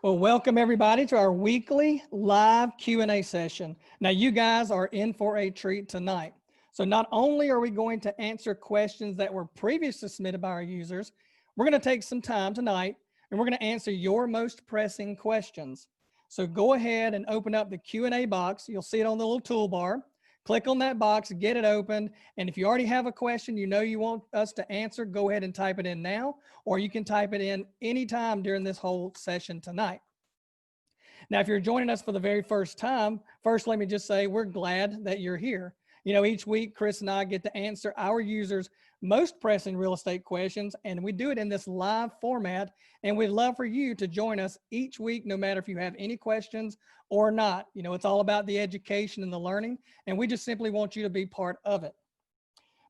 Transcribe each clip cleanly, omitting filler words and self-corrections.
Well, welcome everybody to our weekly live Q&A session. Now you guys are in for a treat tonight. So not only are we going to answer questions that were previously submitted by our users, we're going to take some time tonight and we're going to answer your most pressing questions. So go ahead and open up the Q&A box. You'll see it on the little toolbar. Click on that box, get it open. And if you already have a question you know you want us to answer, go ahead and type it in now, or you can type it in anytime during this whole session tonight. Now, if you're joining us for the very first time, first, let me just say we're glad that you're here. You know, each week, Chris and I get to answer our users' most pressing real estate questions, and we do it in this live format. And we'd love for you to join us each week, no matter if you have any questions or not. You know, it's all about the education and the learning, and we just simply want you to be part of it.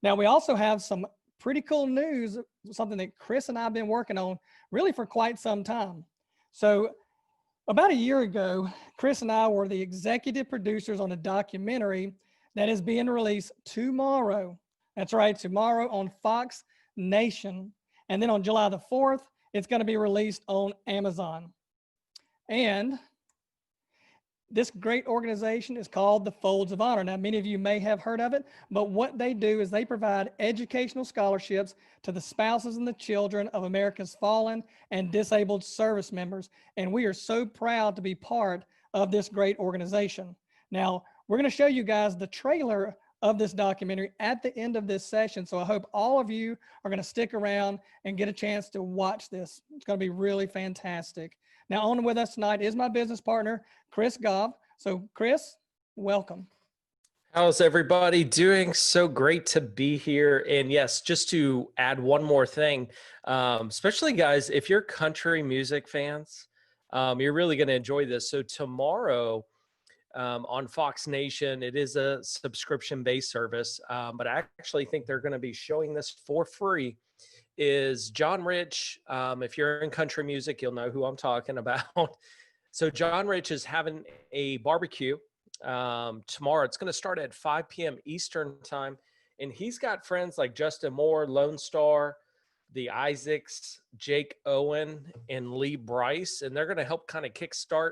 Now, we also have some pretty cool news, something that Chris and I have been working on really for quite some time. So about a year ago, Chris and I were the executive producers on a documentary that is being released tomorrow. That's right, tomorrow on Fox Nation. And then on July the 4th, it's going to be released on Amazon. And this great organization is called the Folds of Honor. Now, many of you may have heard of it, but what they do is they provide educational scholarships to the spouses and the children of America's fallen and disabled service members. And we are so proud to be part of this great organization. Now, we're going to show you guys the trailer of this documentary at the end of this session. So I hope all of you are going to stick around and get a chance to watch this. It's going to be really fantastic. Now, on with us tonight is my business partner, Chris Goff. So Chris, welcome. How's everybody doing? So great to be here. And yes, just to add one more thing, especially guys, if you're country music fans, you're really going to enjoy this. So tomorrow on Fox Nation, it is a subscription-based service, but I actually think they're going to be showing this for free. Is John Rich. If you're in country music, you'll know who I'm talking about. So John Rich is having a barbecue tomorrow. It's going to start at 5 p.m. Eastern time. And he's got friends like Justin Moore, Lone Star, the Isaacs, Jake Owen, and Lee Bryce. And they're going to help kind of kickstart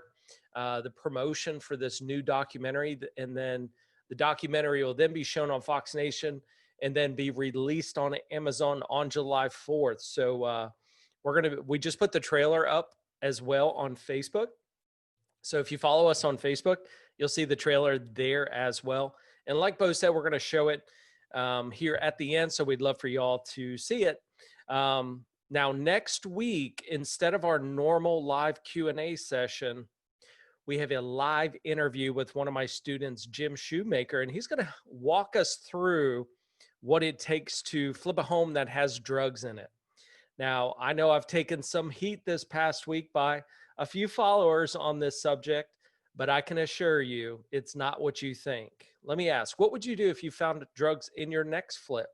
the promotion for this new documentary. And then the documentary will then be shown on Fox Nation and then be released on Amazon on July 4th. So we just put the trailer up as well on Facebook. So if you follow us on Facebook, you'll see the trailer there as well. And like Bo said, we're going to show it here at the end. So we'd love for y'all to see it. Now, next week, instead of our normal live Q&A session, we have a live interview with one of my students, Jim Shoemaker, and he's going to walk us through what it takes to flip a home that has drugs in it. Now, I know I've taken some heat this past week by a few followers on this subject, but I can assure you it's not what you think. Let me ask, what would you do if you found drugs in your next flip?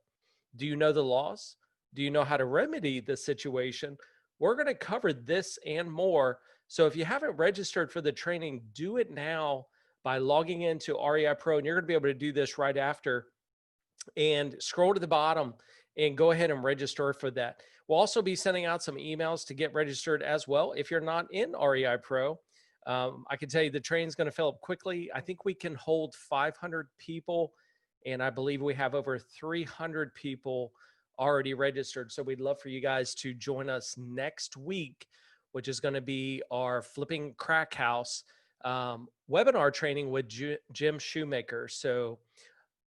Do you know the laws? Do you know how to remedy the situation? We're going to cover this and more. So if you haven't registered for the training, do it now by logging into REIPro, and you're going to be able to do this right after. And scroll to the bottom and go ahead and register for that. We'll also be sending out some emails to get registered as well. If you're not in REIPro, I can tell you the train's going to fill up quickly. I think we can hold 500 people, and I believe we have over 300 people already registered. So we'd love for you guys to join us next week, which is going to be our Flipping Crack House webinar training with Jim Shoemaker. So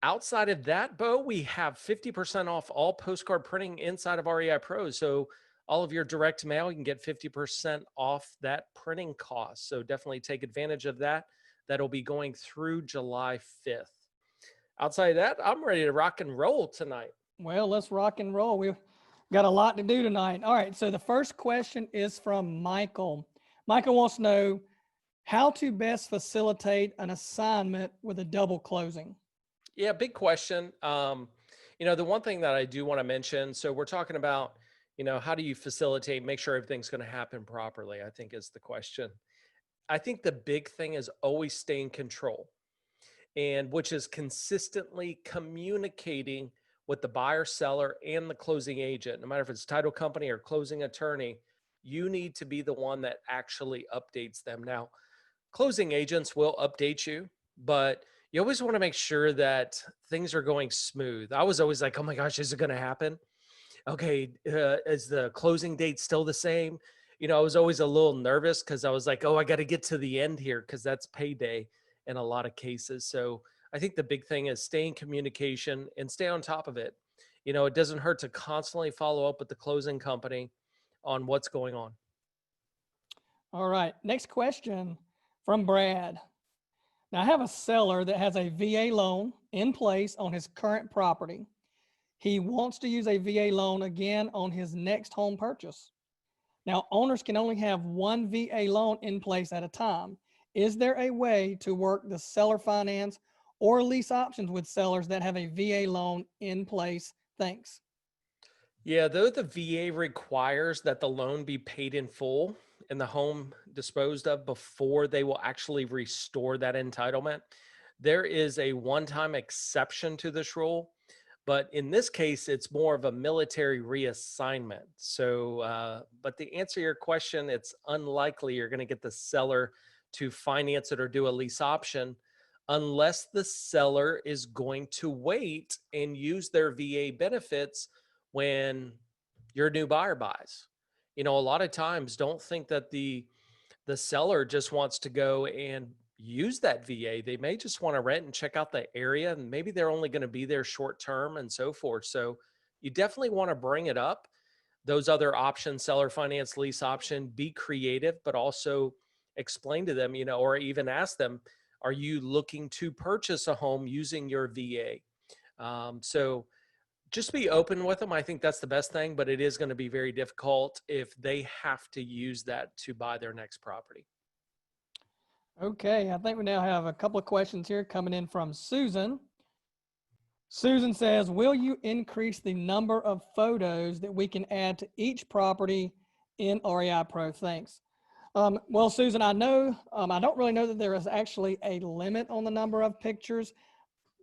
outside of that, Bo, we have 50% off all postcard printing inside of REIPro. So all of your direct mail, you can get 50% off that printing cost. So definitely take advantage of that. That'll be going through July 5th. Outside of that, I'm ready to rock and roll tonight. Well, let's rock and roll. We've got a lot to do tonight. All right, so the first question is from Michael. Michael wants to know how to best facilitate an assignment with a double closing. Yeah, big question. You know, the one thing that I do want to mention, so we're talking about, you know, how do you facilitate, make sure everything's going to happen properly, I think is the question. I think the big thing is always stay in control, and which is consistently communicating with the buyer, seller, and the closing agent, no matter if it's title company or closing attorney, you need to be the one that actually updates them. Now, closing agents will update you, but you always want to make sure that things are going smooth. I was always like, oh my gosh, is it going to happen? Okay, is the closing date still the same? I was always a little nervous because I was like, oh, I got to get to the end here because that's payday in a lot of cases. So I think the big thing is stay in communication and stay on top of it. It doesn't hurt to constantly follow up with the closing company on what's going on. All right, next question from Brad. Now, I have a seller that has a VA loan in place on his current property. He wants to use a VA loan again on his next home purchase. Now, owners can only have one VA loan in place at a time. Is there a way to work the seller finance or lease options with sellers that have a VA loan in place? Thanks. Yeah, though the VA requires that the loan be paid in full and the home disposed of before they will actually restore that entitlement, there is a one-time exception to this rule. But in this case, it's more of a military reassignment. So, but to answer your question, it's unlikely you're going to get the seller to finance it or do a lease option unless the seller is going to wait and use their VA benefits when your new buyer buys. A lot of times don't think that the seller just wants to go and use that VA. They may just want to rent and check out the area, and maybe they're only going to be there short term and so forth. So you definitely want to bring it up. Those other options, seller finance, lease option, be creative, but also explain to them, or even ask them, are you looking to purchase a home using your VA? So just be open with them. I think that's the best thing, but it is going to be very difficult if they have to use that to buy their next property. Okay, I think we now have a couple of questions here coming in from Susan. Susan says, will you increase the number of photos that we can add to each property in REIPro? Thanks. Well, Susan, I know, I don't really know that there is actually a limit on the number of pictures.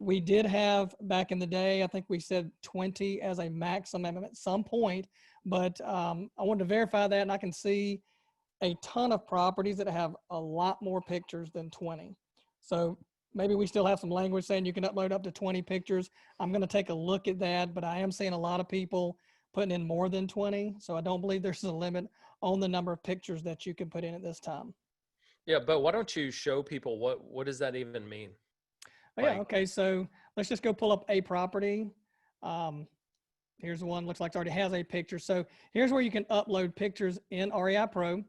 We did have back in the day, I think we said 20 as a maximum at some point, but I wanted to verify that, and I can see a ton of properties that have a lot more pictures than 20. So maybe we still have some language saying you can upload up to 20 pictures. I'm going to take a look at that, but I am seeing a lot of people putting in more than 20. So I don't believe there's a limit on the number of pictures that you can put in at this time. Yeah, but why don't you show people what does that even mean? Oh, yeah, okay, so let's just go pull up a property. Here's one, looks like it already has a picture. So here's where you can upload pictures in REIPro.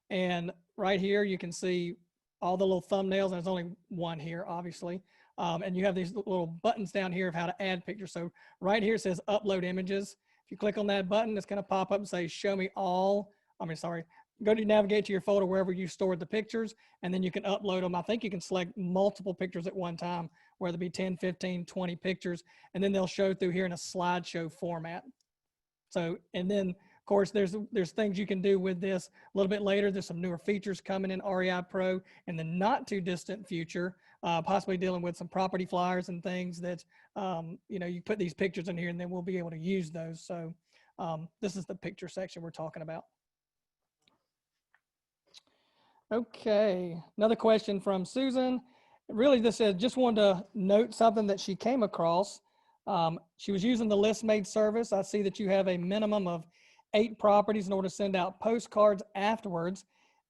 And right here, you can see all the little thumbnails, and there's only one here, obviously. And you have these little buttons down here of how to add pictures. So right here, it says upload images. If you click on that button, it's going to pop up and say, show me all, go to navigate to your folder wherever you stored the pictures, and then you can upload them. I think you can select multiple pictures at one time, whether it be 10, 15, 20 pictures, and then they'll show through here in a slideshow format. So, and then of course, there's things you can do with this a little bit later. There's some newer features coming in REIPro in the not too distant future, possibly dealing with some property flyers and things that, you put these pictures in here and then we'll be able to use those. So this is the picture section we're talking about. Okay, another question from Susan. Really, this is just wanted to note something that she came across. She was using the list made service. I see that you have a minimum of 8 properties in order to send out postcards afterwards.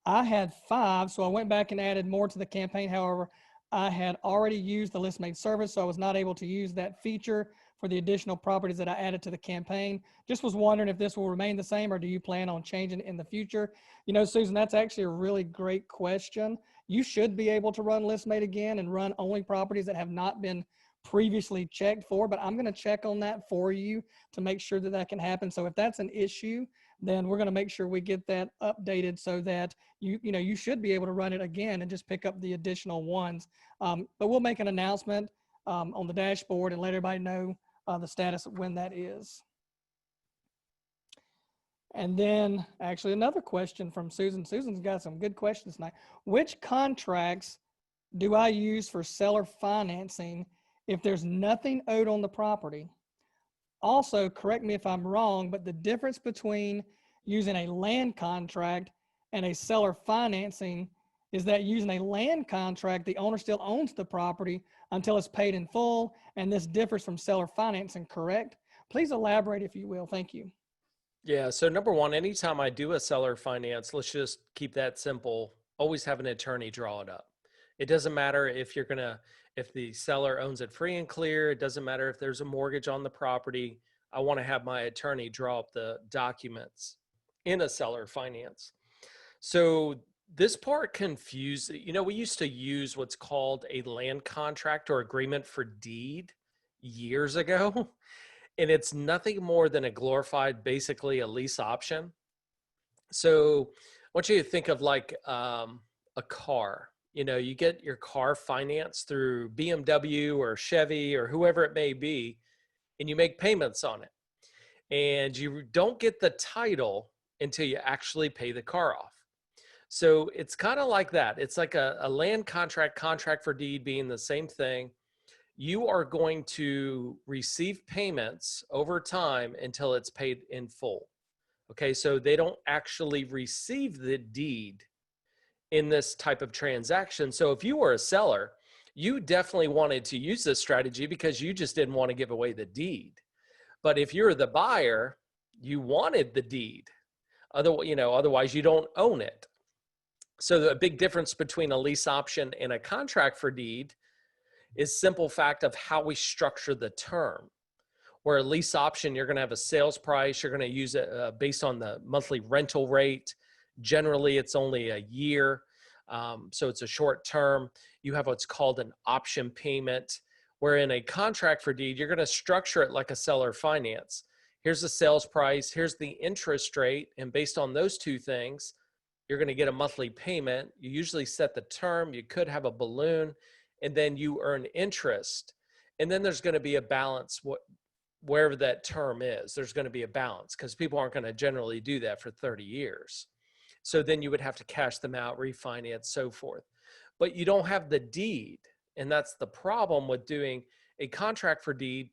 I had 5, so I went back and added more to the campaign. However, I had already used the list made service, so I was not able to use that feature for the additional properties that I added to the campaign. Just was wondering if this will remain the same, or do you plan on changing it in the future? Susan, that's actually a really great question. You should be able to run list made again and run only properties that have not been previously checked for, but I'm going to check on that for you to make sure that that can happen. So if that's an issue, then we're going to make sure we get that updated so that you should be able to run it again and just pick up the additional ones. But we'll make an announcement on the dashboard and let everybody know the status of when that is. And then actually another question from Susan. Susan's got some good questions tonight. Which contracts do I use for seller financing if there's nothing owed on the property? Also, correct me if I'm wrong, but the difference between using a land contract, and a seller financing is that using a land contract, the owner still owns the property until it's paid in full, and this differs from seller financing, correct? Please elaborate if you will. Thank you. Yeah. So number one, anytime I do a seller finance, let's just keep that simple. Always have an attorney draw it up. It doesn't matter if the seller owns it free and clear. It doesn't matter if there's a mortgage on the property. I want to have my attorney draw up the documents in a seller finance. So this part confused, we used to use what's called a land contract or agreement for deed years ago. And it's nothing more than a glorified, basically a lease option. So I want you to think of like a car. You get your car financed through BMW or Chevy or whoever it may be, and you make payments on it. And you don't get the title until you actually pay the car off. So it's kind of like that. It's like a land contract for deed being the same thing. You are going to receive payments over time until it's paid in full. Okay, so they don't actually receive the deed in this type of transaction. So if you were a seller, you definitely wanted to use this strategy because you just didn't want to give away the deed. But if you're the buyer, you wanted the deed. Otherwise you don't own it. So the big difference between a lease option and a contract for deed is simple fact of how we structure the term. Where a lease option, you're going to have a sales price. You're going to use it based on the monthly rental rate. Generally, it's only a year. So it's a short term. You have what's called an option payment, where in a contract for deed, you're going to structure it like a seller finance. Here's the sales price. Here's the interest rate. And based on those two things, you're going to get a monthly payment. You usually set the term. You could have a balloon, and then you earn interest. And then there's going to be a balance wherever that term is. There's going to be a balance because people aren't going to generally do that for 30 years. So then you would have to cash them out, refinance, so forth. But you don't have the deed. And that's the problem with doing a contract for deed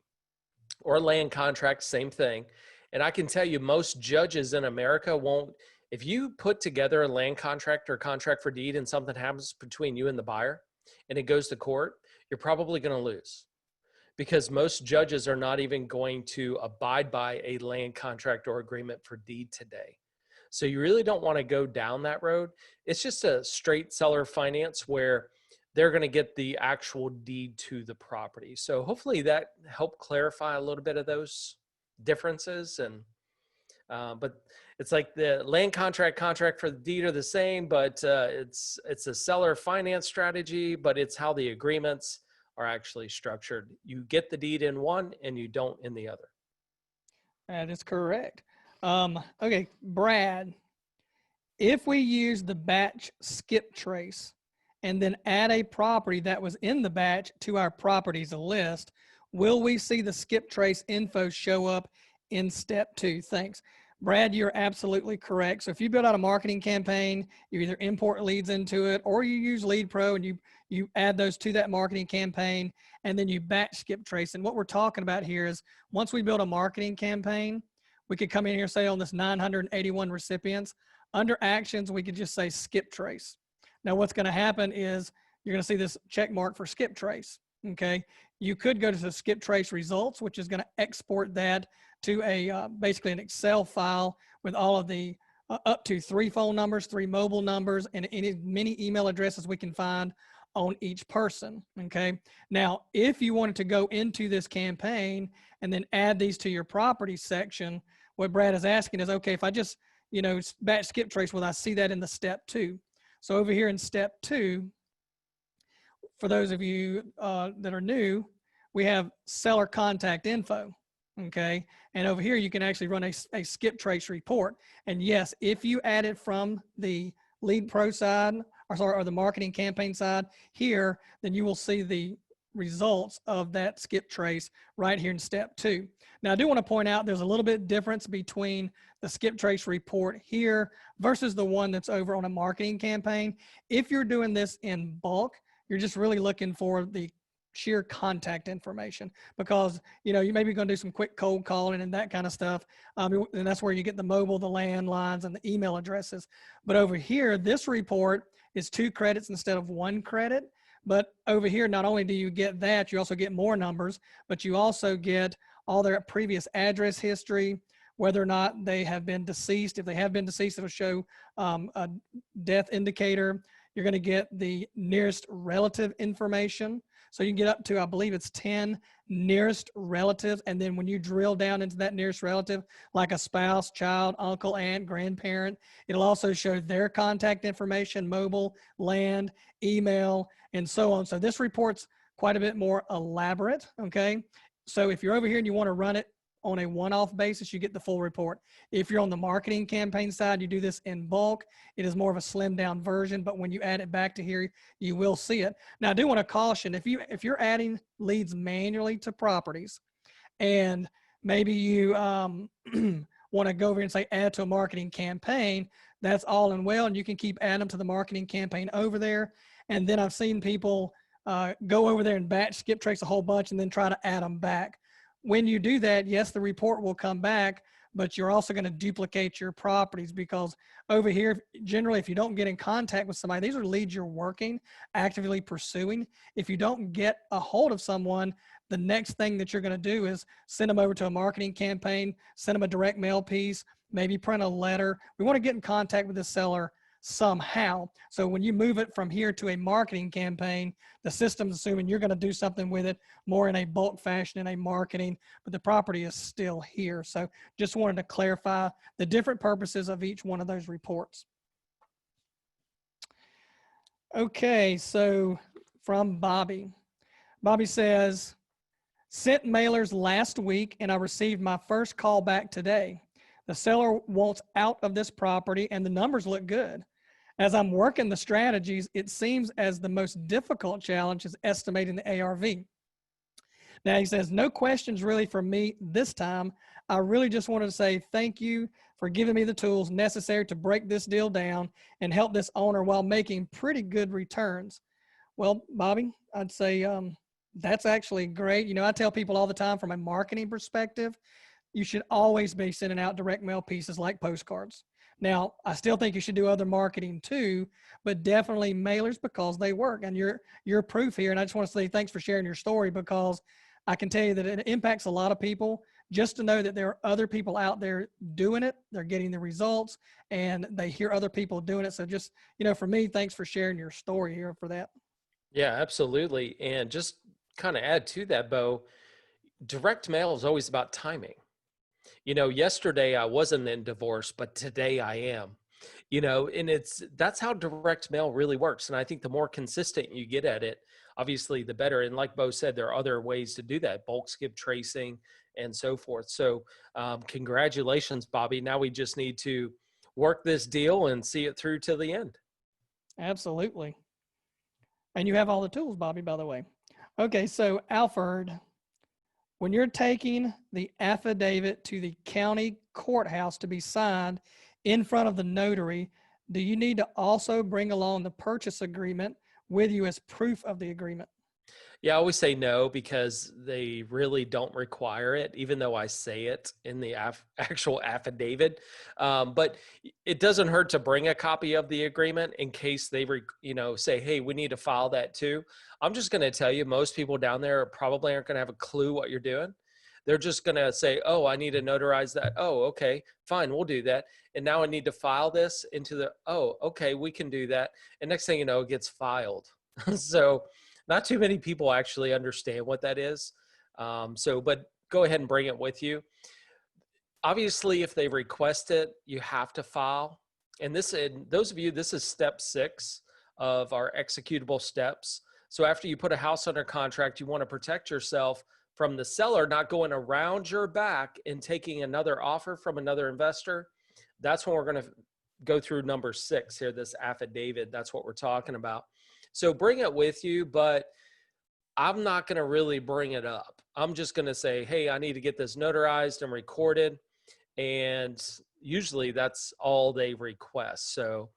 or a land contract, same thing. And I can tell you most judges in America won't, if you put together a land contract or contract for deed and something happens between you and the buyer and it goes to court, you're probably going to lose. Because most judges are not even going to abide by a land contract or agreement for deed today. So you really don't want to go down that road. It's just a straight seller finance where they're going to get the actual deed to the property. So hopefully that helped clarify a little bit of those differences. And but it's like the land contract for the deed are the same, but it's a seller finance strategy, but it's how the agreements are actually structured. You get the deed in one and you don't in the other. That is correct. Okay, Brad, if we use the batch skip trace and then add a property that was in the batch to our properties list, will we see the skip trace info show up in step 2? Thanks. Brad, you're absolutely correct. So if you build out a marketing campaign, you either import leads into it or you use REIPro and you add those to that marketing campaign and then you batch skip trace. And what we're talking about here is once we build a marketing campaign, we could come in here and say on this 981 recipients, under actions, we could just say skip trace. Now what's going to happen is you're going to see this check mark for skip trace. Okay. You could go to the skip trace results, which is going to export that to a basically an Excel file with all of the up to 3 phone numbers, 3 mobile numbers, and many email addresses we can find on each person. Okay. Now, if you wanted to go into this campaign and then add these to your property section, what Brad is asking is, okay, if I just, batch skip trace, will I see that in the step 2? So over here in step 2, for those of you that are new, we have seller contact info. Okay. And over here, you can actually run a skip trace report. And yes, if you add it from the REIPro side, or the marketing campaign side here, then you will see the results of that skip trace right here in step 2. Now, I do want to point out there's a little bit difference between the skip trace report here versus the one that's over on a marketing campaign. If you're doing this in bulk, you're just really looking for the sheer contact information, because, you know, you may be going to do some quick cold calling and that kind of stuff. And that's where you get the mobile, the landlines, and the email addresses. But over here, this report is 2 credits instead of 1 credit. But over here, not only do you get that, you also get more numbers, but you also get all their previous address history, whether or not they have been deceased. If they have been deceased, it'll show a death indicator. You're going to get the nearest relative information. So you can get up to, I believe it's 10 nearest relatives. And then when you drill down into that nearest relative, like a spouse, child, uncle, aunt, grandparent, it'll also show their contact information, mobile, land, email, and so on. So this report's quite a bit more elaborate, okay? So if you're over here and you want to run it on a one-off basis, you get the full report. If you're on the marketing campaign side, you do this in bulk. It is more of a slimmed down version, but when you add it back to here, you will see it. Now, I do want to caution, if you're adding leads manually to properties, and maybe you want to go over and say add to a marketing campaign, that's all and well, and you can keep adding them to the marketing campaign over there. And then I've seen people go over there and batch skip trace a whole bunch and then try to add them back. When you do that, yes, the report will come back, but you're also going to duplicate your properties, because over here, generally, if you don't get in contact with somebody, these are leads you're working, actively pursuing. If you don't get a hold of someone, the next thing that you're going to do is send them over to a marketing campaign, send them a direct mail piece, maybe print a letter. We want to get in contact with the seller somehow. So when you move it from here to a marketing campaign, the system's assuming you're going to do something with it more in a bulk fashion, in a marketing, but the property is still here. So just wanted to clarify the different purposes of each one of those reports. Okay, so from Bobby. Bobby says, sent mailers last week and I received my first call back today. The seller wants out of this property and the numbers look good. As I'm working the strategies, it seems as the most difficult challenge is estimating the ARV. Now he says, no questions really for me this time. I really just wanted to say thank you for giving me the tools necessary to break this deal down and help this owner while making pretty good returns. Well, Bobby, I'd say that's actually great. You know, I tell people all the time from a marketing perspective, you should always be sending out direct mail pieces like postcards. Now, I still think you should do other marketing too, but definitely mailers, because they work, and you're proof here. And I just want to say thanks for sharing your story, because I can tell you that it impacts a lot of people just to know that there are other people out there doing it. They're getting the results and they hear other people doing it. So just, you know, for me, thanks for sharing your story here for that. Yeah, absolutely. And just kind of add to that, Bo, direct mail is always about timing. You know, yesterday I wasn't in divorce, but today I am. You know, and that's how direct mail really works. And I think the more consistent you get at it, obviously the better. And like Bo said, there are other ways to do that, bulk skip tracing and so forth. So congratulations, Bobby. Now we just need to work this deal and see it through to the end. Absolutely. And you have all the tools, Bobby, by the way. Okay, so Alfred, when you're taking the affidavit to the county courthouse to be signed in front of the notary, do you need to also bring along the purchase agreement with you as proof of the agreement? Yeah, I always say no, because they really don't require it, even though I say it in the actual affidavit. But it doesn't hurt to bring a copy of the agreement in case they, say, hey, we need to file that too. I'm just going to tell you, most people down there probably aren't going to have a clue what you're doing. They're just going to say, oh, I need to notarize that. Oh, okay, fine, we'll do that. And now I need to file this into the, oh, okay, we can do that. And next thing you know, it gets filed. So not too many people actually understand what that is. But go ahead and bring it with you. Obviously, if they request it, you have to file. And those of you, this is step 6 of our executable steps. So after you put a house under contract, you want to protect yourself from the seller not going around your back and taking another offer from another investor. That's when we're going to go through number 6 here, this affidavit. That's what we're talking about. So bring it with you, but I'm not going to really bring it up. I'm just going to say, hey, I need to get this notarized and recorded. And usually that's all they request. So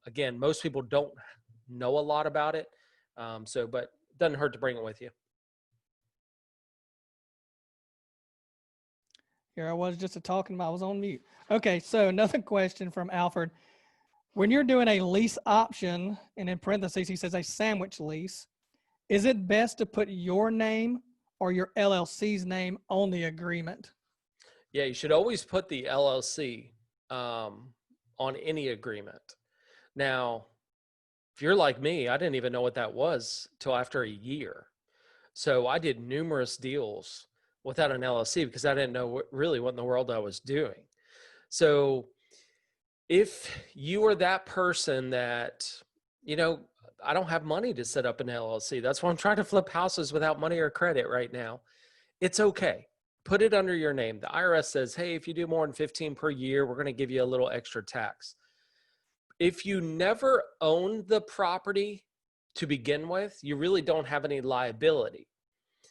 again, most people don't know a lot about it. But doesn't hurt to bring it with you. Here I was just talking about, I was on mute. Okay, so another question from Alfred. When you're doing a lease option, and in parentheses, he says a sandwich lease, is it best to put your name or your LLC's name on the agreement? Yeah, you should always put the LLC on any agreement. Now, if you're like me, I didn't even know what that was till after a year. So I did numerous deals without an LLC because I didn't know really what in the world I was doing. So if you are that person that, I don't have money to set up an LLC. That's why I'm trying to flip houses without money or credit right now. It's okay. Put it under your name. The IRS says, hey, if you do more than 15 per year, we're going to give you a little extra tax. If you never own the property to begin with, you really don't have any liability.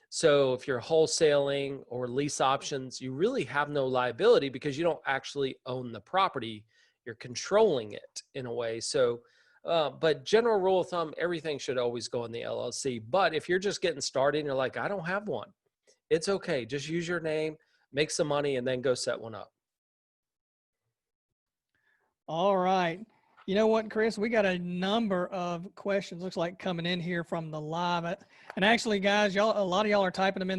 So if you're wholesaling or lease options, you really have no liability because you don't actually own the property. You're controlling it in a way. So, but general rule of thumb, everything should always go in the LLC. But if you're just getting started and you're like, I don't have one, it's okay. Just use your name, make some money, and then go set one up. All right. You know what, Chris? We got a number of questions, looks like, coming in here from the live. And actually, guys, y'all, a lot of y'all are typing them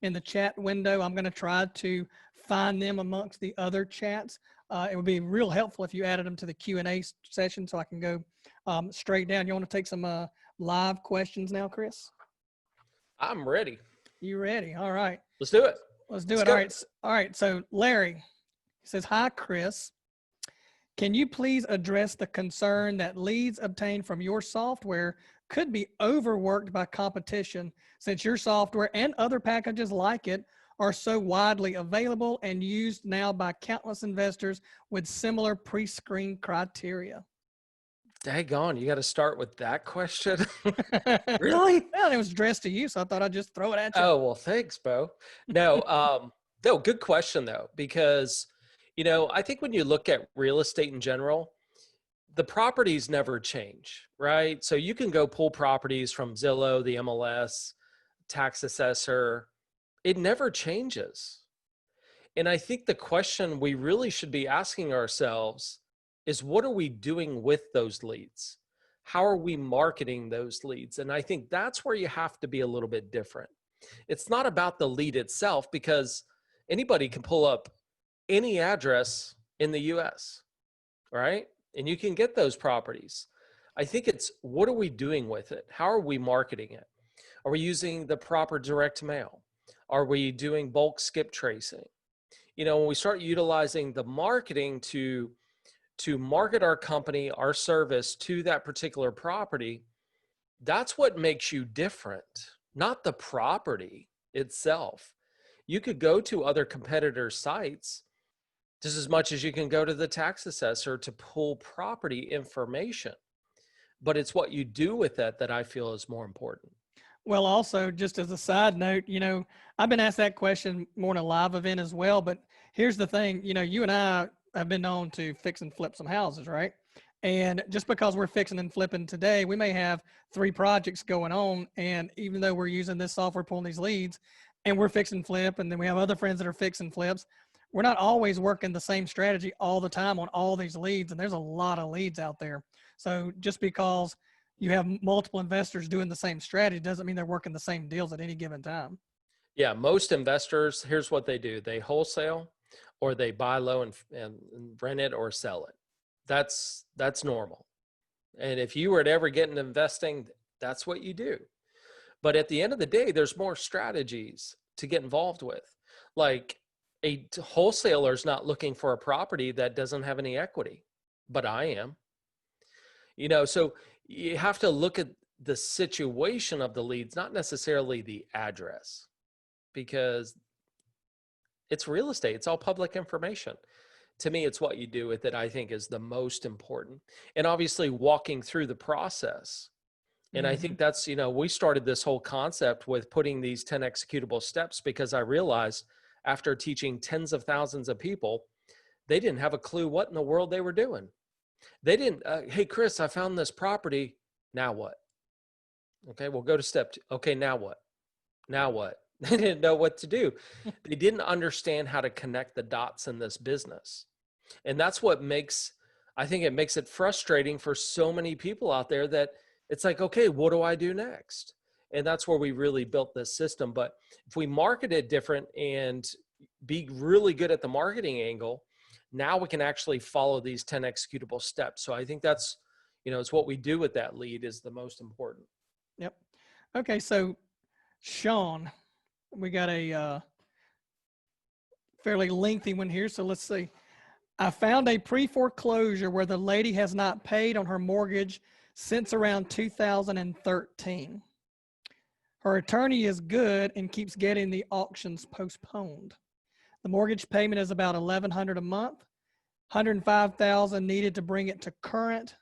in the chat window. I'm going to try to find them amongst the other chats. It would be real helpful if you added them to the Q&A session so I can go straight down. You want to take some live questions now, Chris? I'm ready. You ready? All right. Let's do it. Let's do it. All right. All right. So Larry says, hi, Chris. Can you please address the concern that leads obtained from your software could be overworked by competition since your software and other packages like it are so widely available and used now by countless investors with similar pre-screened criteria? Daggone, you got to start with that question? Really? Well, it was addressed to you, so I thought I'd just throw it at you. Oh, well, thanks, Bo. No, no, good question though, because I think when you look at real estate in general, the properties never change, right? So you can go pull properties from Zillow, the MLS, tax assessor. It never changes. And I think the question we really should be asking ourselves is, what are we doing with those leads? How are we marketing those leads? And I think that's where you have to be a little bit different. It's not about the lead itself, because anybody can pull up any address in the US, right? And you can get those properties. I think it's, what are we doing with it? How are we marketing it? Are we using the proper direct mail? Are we doing bulk skip tracing? When we start utilizing the marketing to market our company, our service to that particular property, that's what makes you different, not the property itself. You could go to other competitors' sites just as much as you can go to the tax assessor to pull property information. But it's what you do with that I feel is more important. Well, also, just as a side note, I've been asked that question more in a live event as well. But here's the thing, you and I have been known to fix and flip some houses, right? And just because we're fixing and flipping today, we may have 3 projects going on. And even though we're using this software, pulling these leads, and we're fixing flip, and then we have other friends that are fixing flips, we're not always working the same strategy all the time on all these leads. And there's a lot of leads out there. So just because you have multiple investors doing the same strategy doesn't mean they're working the same deals at any given time. Yeah, most investors, here's what they do. They wholesale, or they buy low and rent it or sell it. That's normal. And if you were to ever get into investing, that's what you do. But at the end of the day, there's more strategies to get involved with. Like, a wholesaler is not looking for a property that doesn't have any equity, but I am. So you have to look at the situation of the leads, not necessarily the address, because it's real estate. It's all public information. To me, it's what you do with it, I think, is the most important. And obviously walking through the process. And I think that's, we started this whole concept with putting these 10 executable steps because I realized after teaching tens of thousands of people, they didn't have a clue what in the world they were doing. They didn't, hey, Chris, I found this property. Now what? Okay, we'll go to step 2. Okay, now what? Now what? They didn't know what to do. They didn't understand how to connect the dots in this business. And that's what I think it makes it frustrating for so many people out there that it's like, okay, what do I do next? And that's where we really built this system. But if we market it different and be really good at the marketing angle, now we can actually follow these 10 executable steps. So I think that's, it's what we do with that lead is the most important. Yep. Okay. So Sean, we got a fairly lengthy one here. So let's see. I found a pre-foreclosure where the lady has not paid on her mortgage since around 2013. Her attorney is good and keeps getting the auctions postponed. The mortgage payment is about $1,100 a month, $105,000 needed to bring it to current,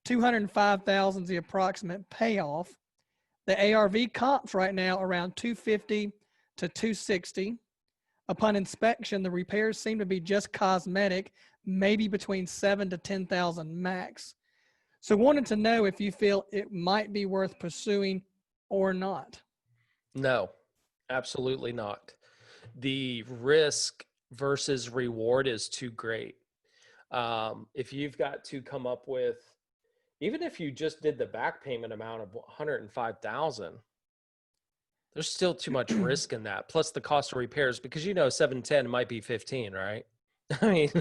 $205,000 is the approximate payoff. The ARV comps right now around 250 to 260. Upon inspection, the repairs seem to be just cosmetic, maybe between 7 to 10,000 max. So wanted to know if you feel it might be worth pursuing or not. No, absolutely not. The risk versus reward is too great. If you've got to come up with, even if you just did the back payment amount of 105,000, there's still too much risk in that. Plus the cost of repairs, because 710 might be 15, right? I mean,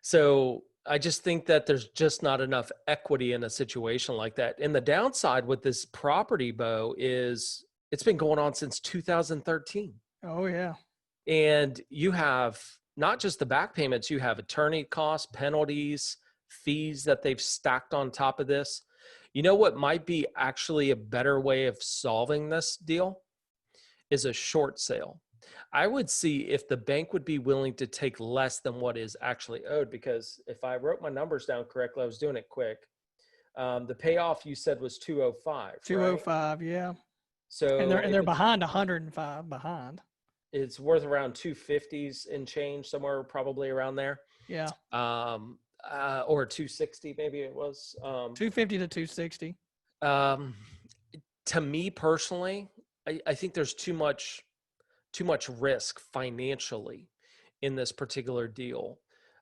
so I just think that there's just not enough equity in a situation like that. And the downside with this property, Bo, is it's been going on since 2013. Oh yeah. And you have not just the back payments, you have attorney costs, penalties, fees that they've stacked on top of this. You know what might be actually a better way of solving this deal is a short sale. I would see if the bank would be willing to take less than what is actually owed, because if I wrote my numbers down correctly, I was doing it quick. The payoff you said was 205. 205, right? Yeah. So and they're behind 105 behind. It's worth around 250s and change, somewhere probably around there. Yeah. Or 260 maybe it was. 250 to 260. To me personally, I think there's too much risk financially in this particular deal.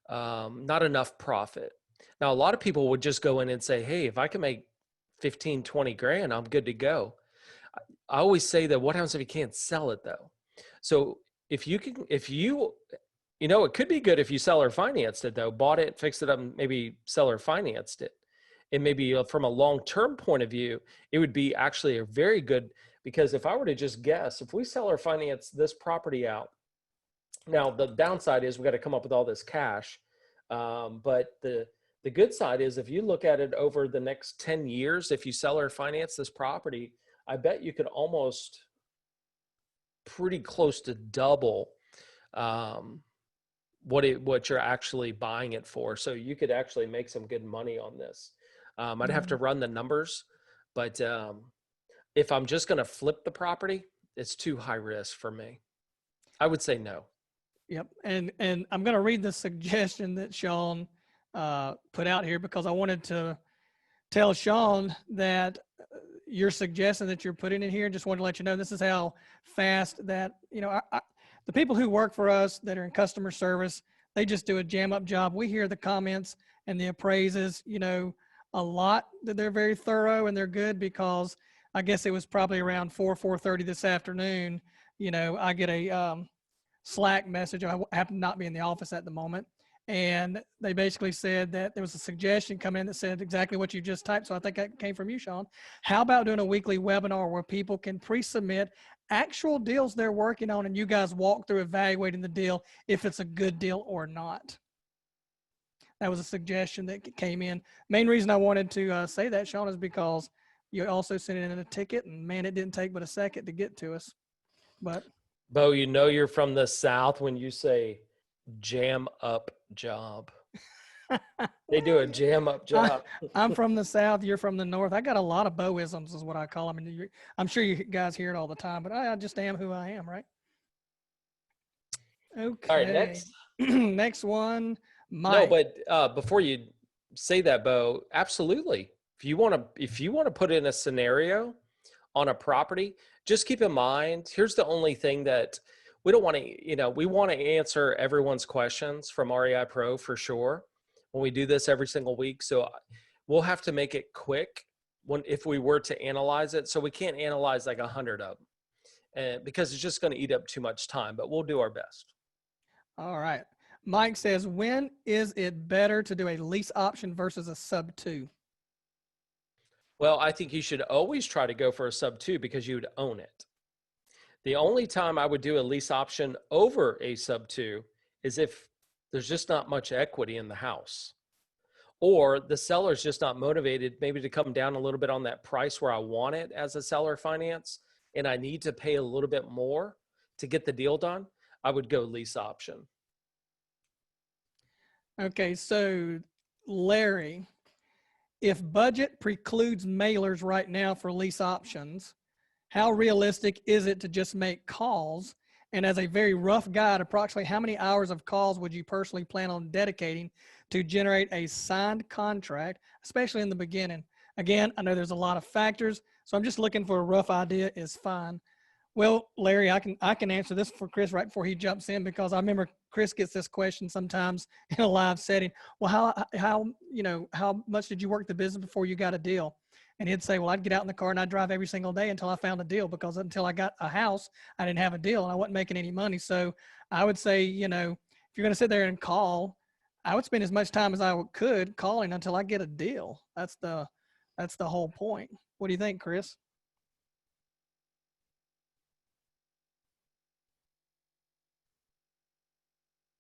Not enough profit. Now, a lot of people would just go in and say, hey, if I can make 15, 20 grand, I'm good to go. I always say that what happens if you can't sell it though? So it could be good if you seller financed it though, bought it, fixed it up, and maybe seller financed it. And maybe from a long-term point of view, it would be actually a very good, because if I were to just guess, if we seller finance this property out, now the downside is we got to come up with all this cash. But the good side is if you look at it over the next 10 years, if you seller finance this property, I bet you could almost pretty close to double what you're actually buying it for. So you could actually make some good money on this. I'd have to run the numbers, but if I'm just going to flip the property, it's too high risk for me. I would say no. Yep. And I'm going to read the suggestion that Sean put out here, because I wanted to tell Sean that your suggestion that you're putting in here, just wanted to let you know this is how fast that, the people who work for us that are in customer service, they just do a jam up job. We hear the comments and the appraises, a lot, that they're very thorough and they're good, because I guess it was probably around 4:30 this afternoon. I get a Slack message. I happen to not be in the office at the moment. And they basically said that there was a suggestion come in that said exactly what you just typed. So I think that came from you, Sean. How about doing a weekly webinar where people can pre-submit actual deals they're working on, and you guys walk through evaluating the deal, if it's a good deal or not? That was a suggestion that came in. Main reason I wanted to say that, Sean, is because you also sent in a ticket, and man, it didn't take but a second to get to us. But Bo, you're from the South when you say jam up job. They do a jam up job. I'm from the South. You're from the North. I got a lot of Boisms is what I call them. And I'm sure you guys hear it all the time, but I just am who I am, right? Okay. All right, next. Next one, Mike. No, but before you say that, Bo, absolutely. if you want to put in a scenario on a property, just keep in mind, here's the only thing that we don't want to, we want to answer everyone's questions from REIPro for sure when we do this every single week. So we'll have to make it quick if we were to analyze it. So we can't analyze like 100 of them because it's just going to eat up too much time, but we'll do our best. All right. Mike says, when is it better to do a lease option versus a sub 2? Well, I think you should always try to go for a sub 2 because you would own it. The only time I would do a lease option over a sub 2 is if there's just not much equity in the house, or the seller's just not motivated maybe to come down a little bit on that price where I want it as a seller finance, and I need to pay a little bit more to get the deal done. I would go lease option. Okay, so Larry, if budget precludes mailers right now for lease options, how realistic is it to just make calls? And as a very rough guide, approximately how many hours of calls would you personally plan on dedicating to generate a signed contract, especially in the beginning? Again, I know there's a lot of factors, so I'm just looking for a rough idea is fine. Well, Larry, I can answer this for Chris right before he jumps in, because I remember Chris gets this question sometimes in a live setting. Well, how much did you work the business before you got a deal? And he'd say, well, I'd get out in the car and I'd drive every single day until I found a deal, because until I got a house, I didn't have a deal and I wasn't making any money. So I would say, if you're going to sit there and call, I would spend as much time as I could calling until I get a deal. That's the whole point. What do you think, Chris?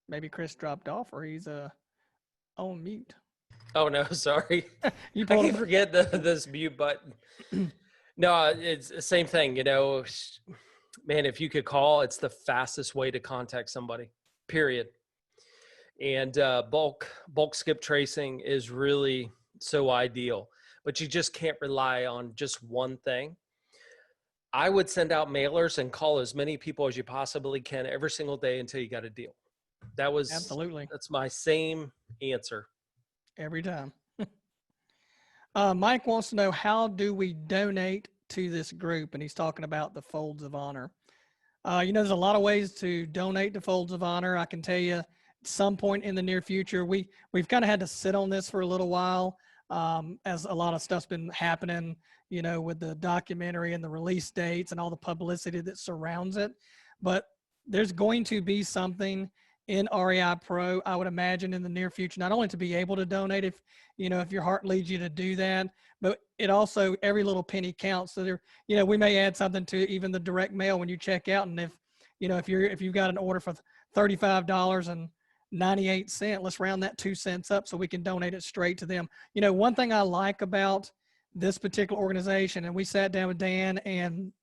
Maybe Chris dropped off, or he's on mute. Oh no, sorry. You I keep forget this mute button. No, it's the same thing. Man, if you could call, it's the fastest way to contact somebody. Period. And bulk skip tracing is really so ideal, but you just can't rely on just one thing. I would send out mailers and call as many people as you possibly can every single day until you got a deal. Absolutely. That's my same answer. Every time. Mike wants to know, how do we donate to this group? And he's talking about the Folds of Honor. There's a lot of ways to donate to Folds of Honor. I can tell you at some point in the near future, we've kind of had to sit on this for a little while, as a lot of stuff's been happening, with the documentary and the release dates and all the publicity that surrounds it. But there's going to be something in REIPro, I would imagine, in the near future, not only to be able to donate if your heart leads you to do that, but it also, every little penny counts. So we may add something to even the direct mail when you check out. And if you've got an order for $35.98, let's round that 2 cents up so we can donate it straight to them. One thing I like about this particular organization, and we sat down with Dan, and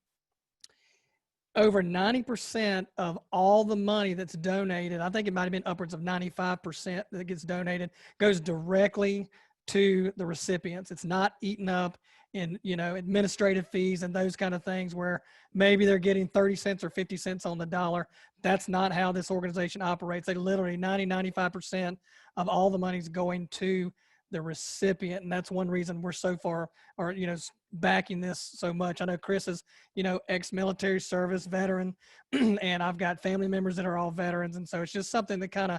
over 90% of all the money that's donated, I think it might have been upwards of 95% that gets donated, goes directly to the recipients. It's not eaten up in, administrative fees and those kind of things where maybe they're getting 30 cents or 50 cents on the dollar. That's not how this organization operates. They literally 95% of all the money is going to the recipient. And that's one reason we're so far, or, backing this so much. I know Chris is, ex-military service veteran, and I've got family members that are all veterans. And so it's just something that kind of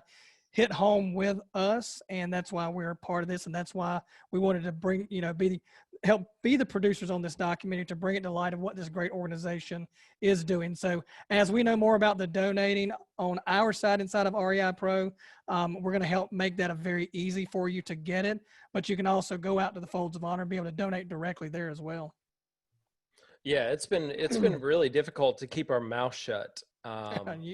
hit home with us. And that's why we're a part of this. And that's why we wanted to bring, help be the producers on this documentary to bring it to light of what this great organization is doing. So as we know more about the donating on our side inside of REIPro, we're going to help make that a very easy for you to get it, but you can also go out to the Folds of Honor and be able to donate directly there as well. Yeah, it's been really difficult to keep our mouth shut on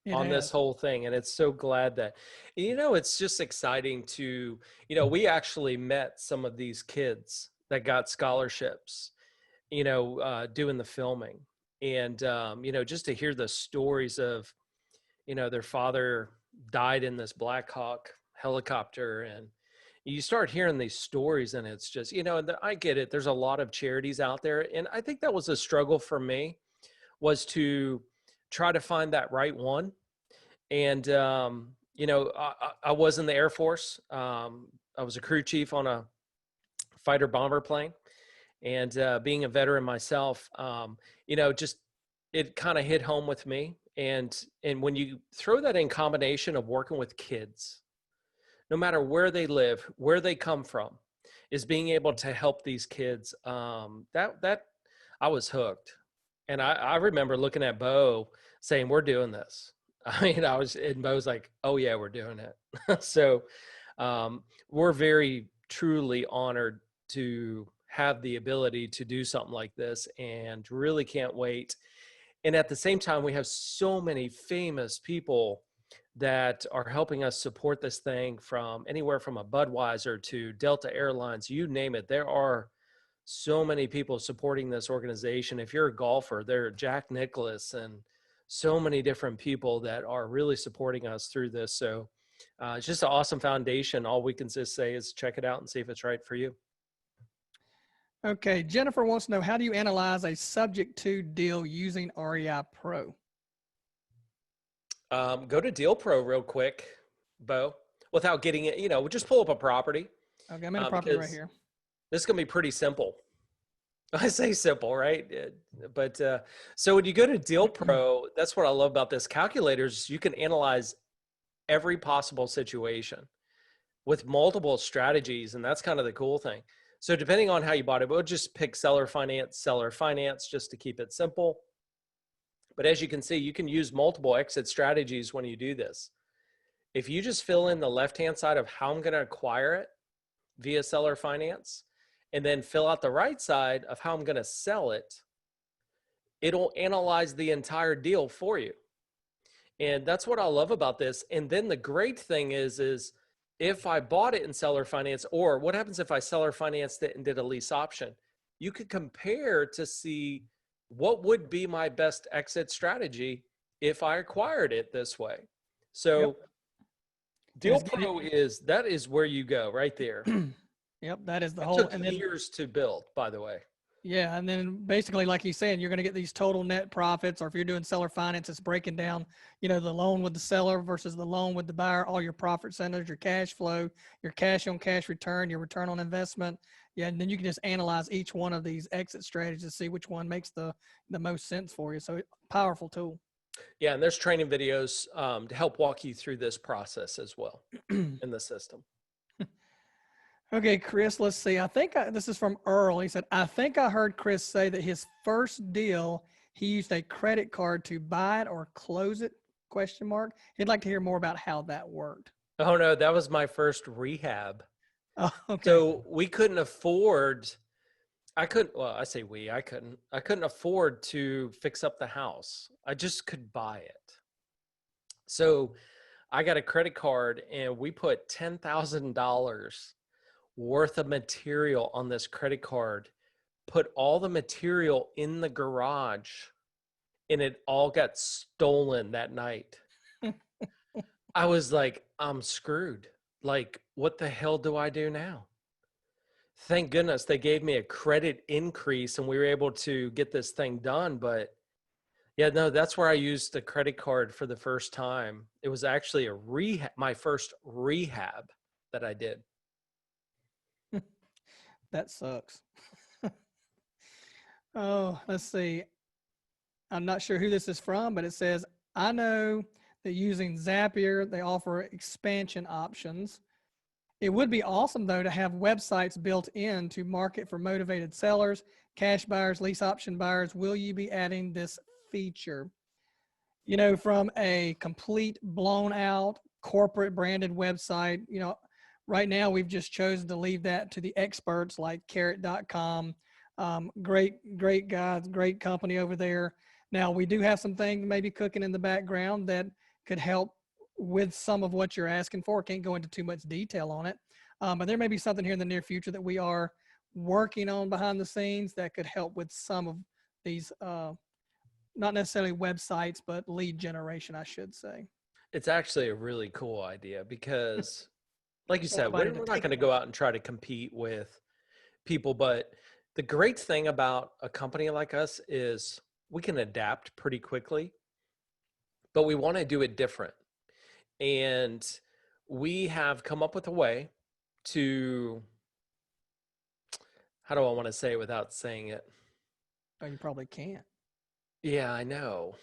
this whole thing. And it's so glad that, it's just exciting to, we actually met some of these kids that got scholarships, doing the filming, and, just to hear the stories of, their father died in this Black Hawk helicopter, and you start hearing these stories, and it's just, I get it. There's a lot of charities out there. And I think that was a struggle for me, was to try to find that right one. And, I was in the Air Force. I was a crew chief on a fighter bomber plane. And being a veteran myself, just it kind of hit home with me. And when you throw that in combination of working with kids, no matter where they live, where they come from, is being able to help these kids. That I was hooked. And I remember looking at Bo saying, "We're doing this." And Bo's like, "Oh yeah, we're doing it." So we're very truly honored to have the ability to do something like this, and really can't wait. And at the same time, we have so many famous people that are helping us support this thing, from anywhere from a Budweiser to Delta Airlines, you name it. There are so many people supporting this organization. If you're a golfer, there are Jack Nicklaus and so many different people that are really supporting us through this. So it's just an awesome foundation. All we can just say is check it out and see if it's right for you. Okay, Jennifer wants to know, how do you analyze a subject to deal using REIPro? Go to DealPro real quick, Bo, without getting it, just pull up a property. Okay, I'm in a property right here. This is going to be pretty simple. I say simple, right? But so when you go to DealPro, that's what I love about this. Calculators, you can analyze every possible situation with multiple strategies, and that's kind of the cool thing. So depending on how you bought it, we'll just pick seller finance, just to keep it simple. But as you can see, you can use multiple exit strategies when you do this. If you just fill in the left-hand side of how I'm going to acquire it via seller finance, and then fill out the right side of how I'm going to sell it, it'll analyze the entire deal for you. And that's what I love about this. And then the great thing is if I bought it in seller finance, or what happens if I seller financed it and did a lease option, you could compare to see what would be my best exit strategy if I acquired it this way. So DealPro that is where you go right there. Yep, that is the It whole. took And then years to build, by the way. yeah, and then basically, like he's saying, you're going to get these total net profits, or if you're doing seller finance, it's breaking down, the loan with the seller versus the loan with the buyer, all your profit centers, your cash flow, your cash on cash return, your return on investment. Yeah, and then you can just analyze each one of these exit strategies to see which one makes the most sense for you. So powerful tool. Yeah, and there's training videos to help walk you through this process as well in the system. Okay, Chris, let's see. This is from Earl. He said, I think I heard Chris say that his first deal, he used a credit card to buy it or close it, ? He'd like to hear more about how that worked. Oh no, that was my first rehab. Oh, okay. So we couldn't afford, I couldn't afford to fix up the house. I just could buy it. So I got a credit card and we put $10,000 worth of material on this credit card, put all the material in the garage, and it all got stolen that night. I was like, I'm screwed. Like, what the hell do I do now? Thank goodness they gave me a credit increase and we were able to get this thing done. But yeah, no, that's where I used the credit card for the first time. It was actually my first rehab that I did. That sucks. Oh, let's see. I'm not sure who this is from, but it says, I know that using Zapier, they offer expansion options. It would be awesome, though, to have websites built in to market for motivated sellers, cash buyers, lease option buyers. Will you be adding this feature? From a complete blown out corporate branded website, right now we've just chosen to leave that to the experts like carrot.com. Great guys, great company over there. Now we do have some things maybe cooking in the background that could help with some of what you're asking for. Can't go into too much detail on it, but there may be something here in the near future that we are working on behind the scenes that could help with some of these, not necessarily websites, but lead generation, I should say. It's actually a really cool idea because, like you said, Somebody we're to not take going to go out and try to compete with people. But the great thing about a company like us is we can adapt pretty quickly, but we want to do it different. And we have come up with a way to how do I want to say it without saying it? Oh, you probably can't. Yeah, I know.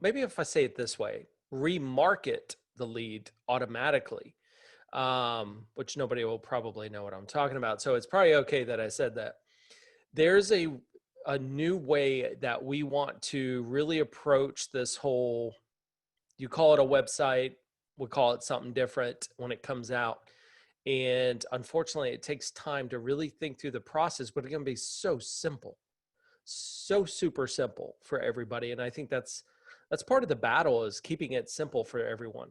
Maybe if I say it this way, remarket the lead automatically, which nobody will probably know what I'm talking about. So it's probably okay that I said that. There's a new way that we want to really approach this whole, you call it a website, we call it something different when it comes out. And unfortunately, it takes time to really think through the process, but it's going to be so simple, so super simple for everybody. And I think that's part of the battle, is keeping it simple for everyone.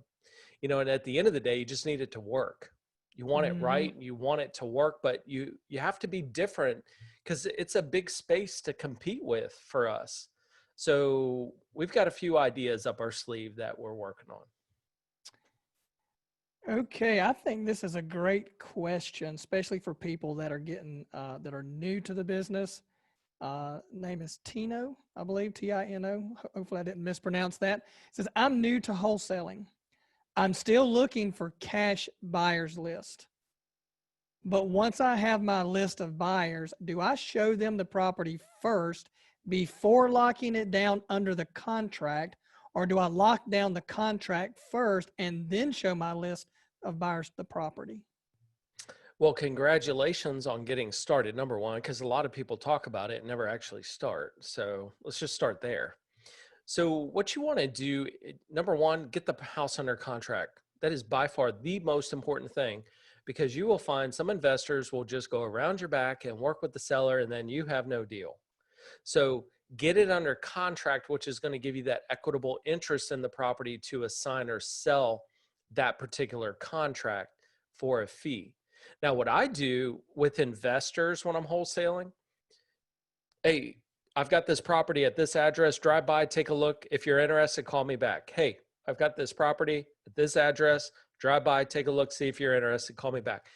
And at the end of the day, you just need it to work. You want it Mhm. right, you want it to work, but you have to be different, because it's a big space to compete with for us. So we've got a few ideas up our sleeve that we're working on. Okay, I think this is a great question, especially for people that are getting that are new to the business. Name is Tino, I believe, Tino. Hopefully, I didn't mispronounce that. It says, "I'm new to wholesaling. I'm still looking for cash buyers list. But once I have my list of buyers, do I show them the property first before locking it down under the contract, or do I lock down the contract first and then show my list of buyers the property?" Well, congratulations on getting started, number one, because a lot of people talk about it and never actually start. So let's just start there. So what you want to do, number one, get the house under contract. That is by far the most important thing, because you will find some investors will just go around your back and work with the seller, and then you have no deal. So get it under contract, which is going to give you that equitable interest in the property to assign or sell that particular contract for a fee. Now, what I do with investors when I'm wholesaling, hey, I've got this property at this address, drive by, take a look. If you're interested, call me back. Hey, I've got this property at this address, drive by, take a look, see if you're interested, call me back.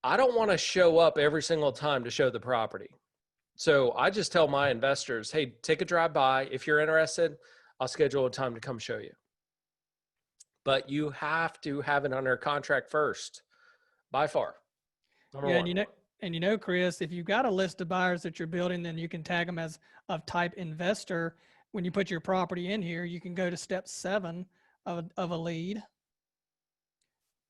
I don't want to show up every single time to show the property. So I just tell my investors, hey, take a drive by. If you're interested, I'll schedule a time to come show you. But you have to have it under contract first, by far. Number Yeah, one. Chris, if you've got a list of buyers that you're building, then you can tag them as of type investor. When you put your property in here, you can go to step 7 of a lead.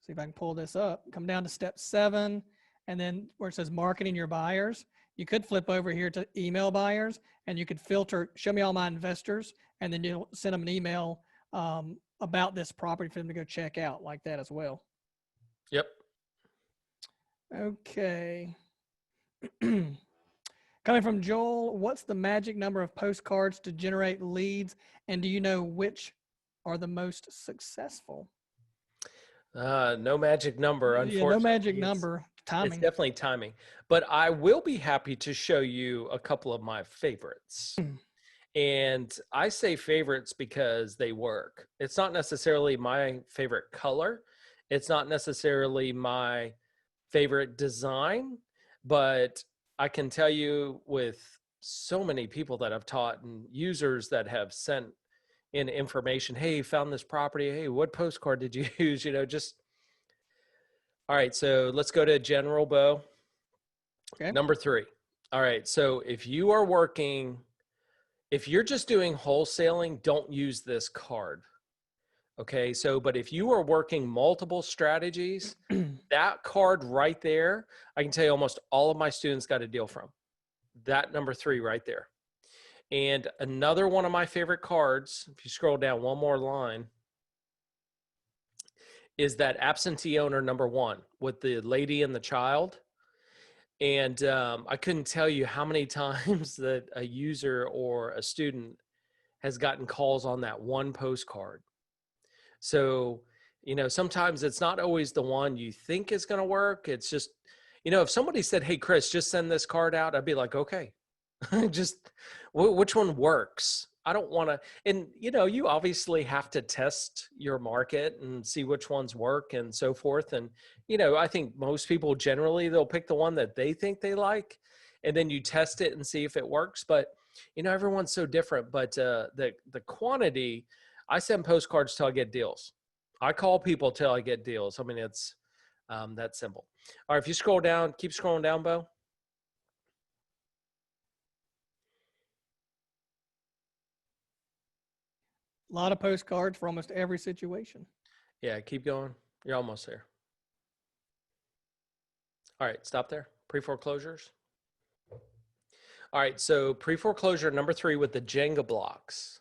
See if I can pull this up. Come down to step 7, and then where it says marketing your buyers, you could flip over here to email buyers, and you could filter, show me all my investors, and then you'll send them an email about this property for them to go check out, like that as well. Yep. Okay. Coming from Joel, what's the magic number of postcards to generate leads, and do you know which are the most successful? No magic number, Yeah, no magic unfortunately. number. It's Timing. definitely timing. But I will be happy to show you a couple of my favorites. And I say favorites because they work. It's not necessarily my favorite color. It's not necessarily my favorite design, but I can tell you, with so many people that I've taught and users that have sent in information, hey, found this property. Hey, what postcard did you use? Just, all right. So let's go to general, Bo. Okay. Number 3. All right. So if you're just doing wholesaling, don't use this card. Okay. So, but if you are working multiple strategies, that card right there, I can tell you almost all of my students got a deal from that. Number 3 right there. And another one of my favorite cards, if you scroll down one more line, is that absentee owner number 1 with the lady and the child. And I couldn't tell you how many times that a user or a student has gotten calls on that one postcard. So, sometimes it's not always the one you think is going to work. It's just, if somebody said, hey, Chris, just send this card out, I'd be like, okay, just which one works? I don't want to, and you obviously have to test your market and see which ones work and so forth. And, I think most people generally, they'll pick the one that they think they like, and then you test it and see if it works. But, everyone's so different, but the quantity, I send postcards till I get deals. I call people till I get deals. I mean, it's, That's simple. All right, if you scroll down, keep scrolling down, Bo. A lot of postcards for almost every situation. Yeah, keep going. You're almost there. All right, stop there. Pre-foreclosures. All right, so pre-foreclosure number 3 with the Jenga blocks.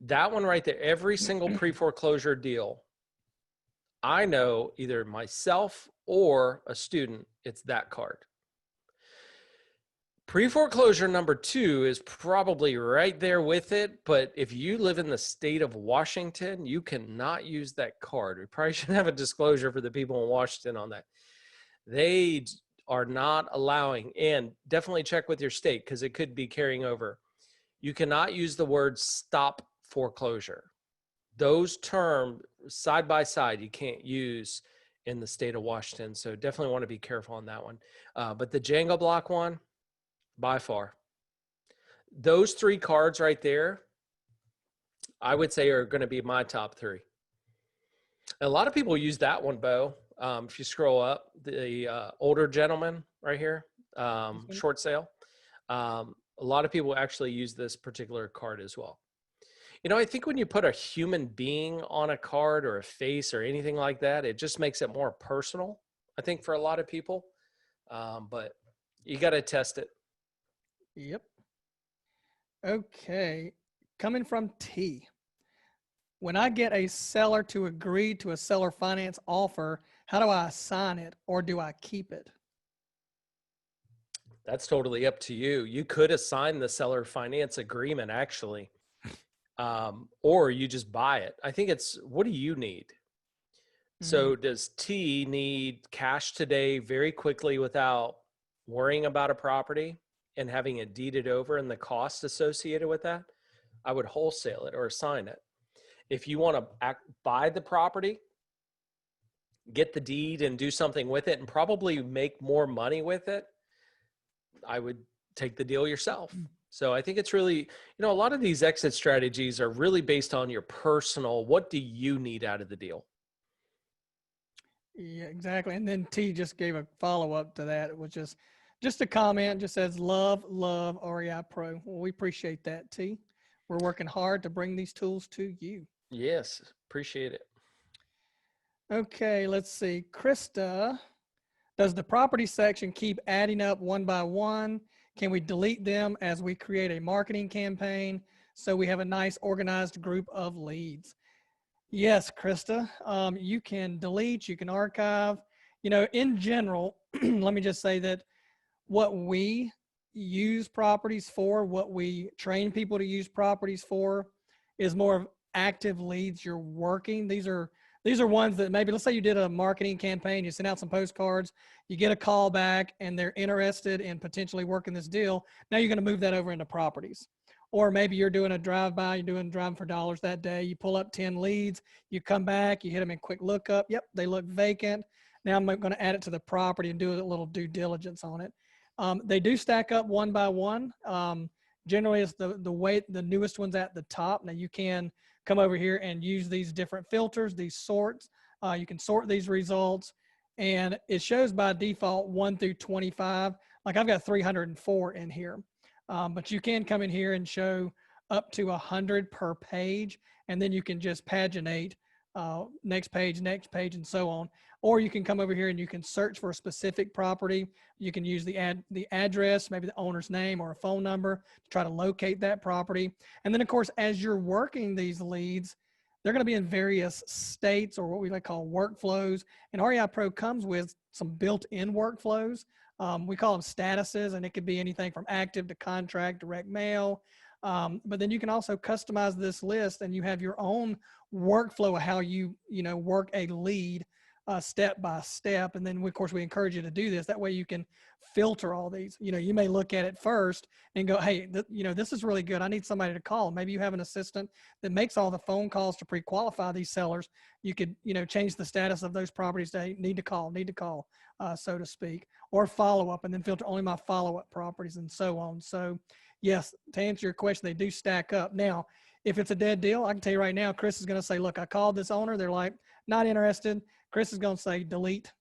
That one right there, every single pre-foreclosure deal, I know either myself or a student, it's that card. Pre-foreclosure number 2 is probably right there with it, but if you live in the state of Washington, you cannot use that card. We probably should have a disclosure for the people in Washington on that. They are not allowing, and definitely check with your state because it could be carrying over. You cannot use the word stop foreclosure. Those terms side by side, you can't use in the state of Washington. So definitely want to be careful on that one. But the Jenga block one, by far, those 3 cards right there, I would say are going to be my top 3. A lot of people use that one, Bo. If you scroll up, the older gentleman right here, short sale. A lot of people actually use this particular card as well. You know, I think when you put a human being on a card or a face or anything like that, it just makes it more personal, I think, for a lot of people. But you got to test it. Yep. Okay. Coming from T. When I get a seller to agree to a seller finance offer, how do I assign it or do I keep it? That's totally up to you. You could assign the seller finance agreement actually, or you just buy it. I think it's, what do you need? So does T need cash today very quickly without worrying about a property and having it deeded over and the cost associated with that? I would wholesale it or assign it. If you want to buy the property, get the deed and do something with it and probably make more money with it, I would take the deal yourself. So I think it's really, you know, a lot of these exit strategies are really based on your personal, what do you need out of the deal? Yeah, exactly. And then T just gave a follow-up to that. It was just a comment, just says love REIPro. Well, we appreciate that, T. We're working hard to bring these tools to you. Yes, appreciate it. Okay, let's see. Krista, does the property section keep adding up one by one? Can we delete them as we create a marketing campaign so we have a nice organized group of leads? Yes, Krista, you can delete, you can archive. You know, in general, let me just say that what we use properties for, what we train people to use properties for, is more of active leads you're working. These are ones that maybe, let's say you did a marketing campaign, you sent out some postcards, you get a call back and they're interested in potentially working this deal. Now you're going to move that over into properties. Or maybe you're doing a drive-by, you're doing driving for dollars that day. You pull up 10 leads, you come back, you hit them in quick lookup. Yep, they look vacant. Now I'm going to add it to the property and do a little due diligence on it. They do stack up one by one. Generally, it's the newest ones at the top. Now you can come over here and use these different filters, these sorts. You can sort these results, and it shows by default 1 through 25. Like I've got 304 in here. But you can come in here and show up to 100 per page, and then you can just paginate next page, and so on. Or you can come over here and you can search for a specific property. You can use the address, maybe the owner's name or a phone number to try to locate that property. And then, of course, as you're working these leads, they're going to be in various states or what we like call workflows. And REIPro comes with some built-in workflows. We call them statuses, and it could be anything from active to contract, direct mail. But then you can also customize this list, and you have your own workflow of how you work a lead step by step. And then, of course, we encourage you to do this. That way you can filter all these. You may look at it first and go, hey, this is really good. I need somebody to call. Maybe you have an assistant that makes all the phone calls to pre-qualify these sellers. You could, change the status of those properties to need to call, so to speak, or follow up, and then filter only my follow-up properties and so on. So yes, to answer your question, they do stack up. Now, if it's a dead deal, I can tell you right now, Chris is going to say, look, I called this owner. They're like, not interested. Chris is going to say, delete.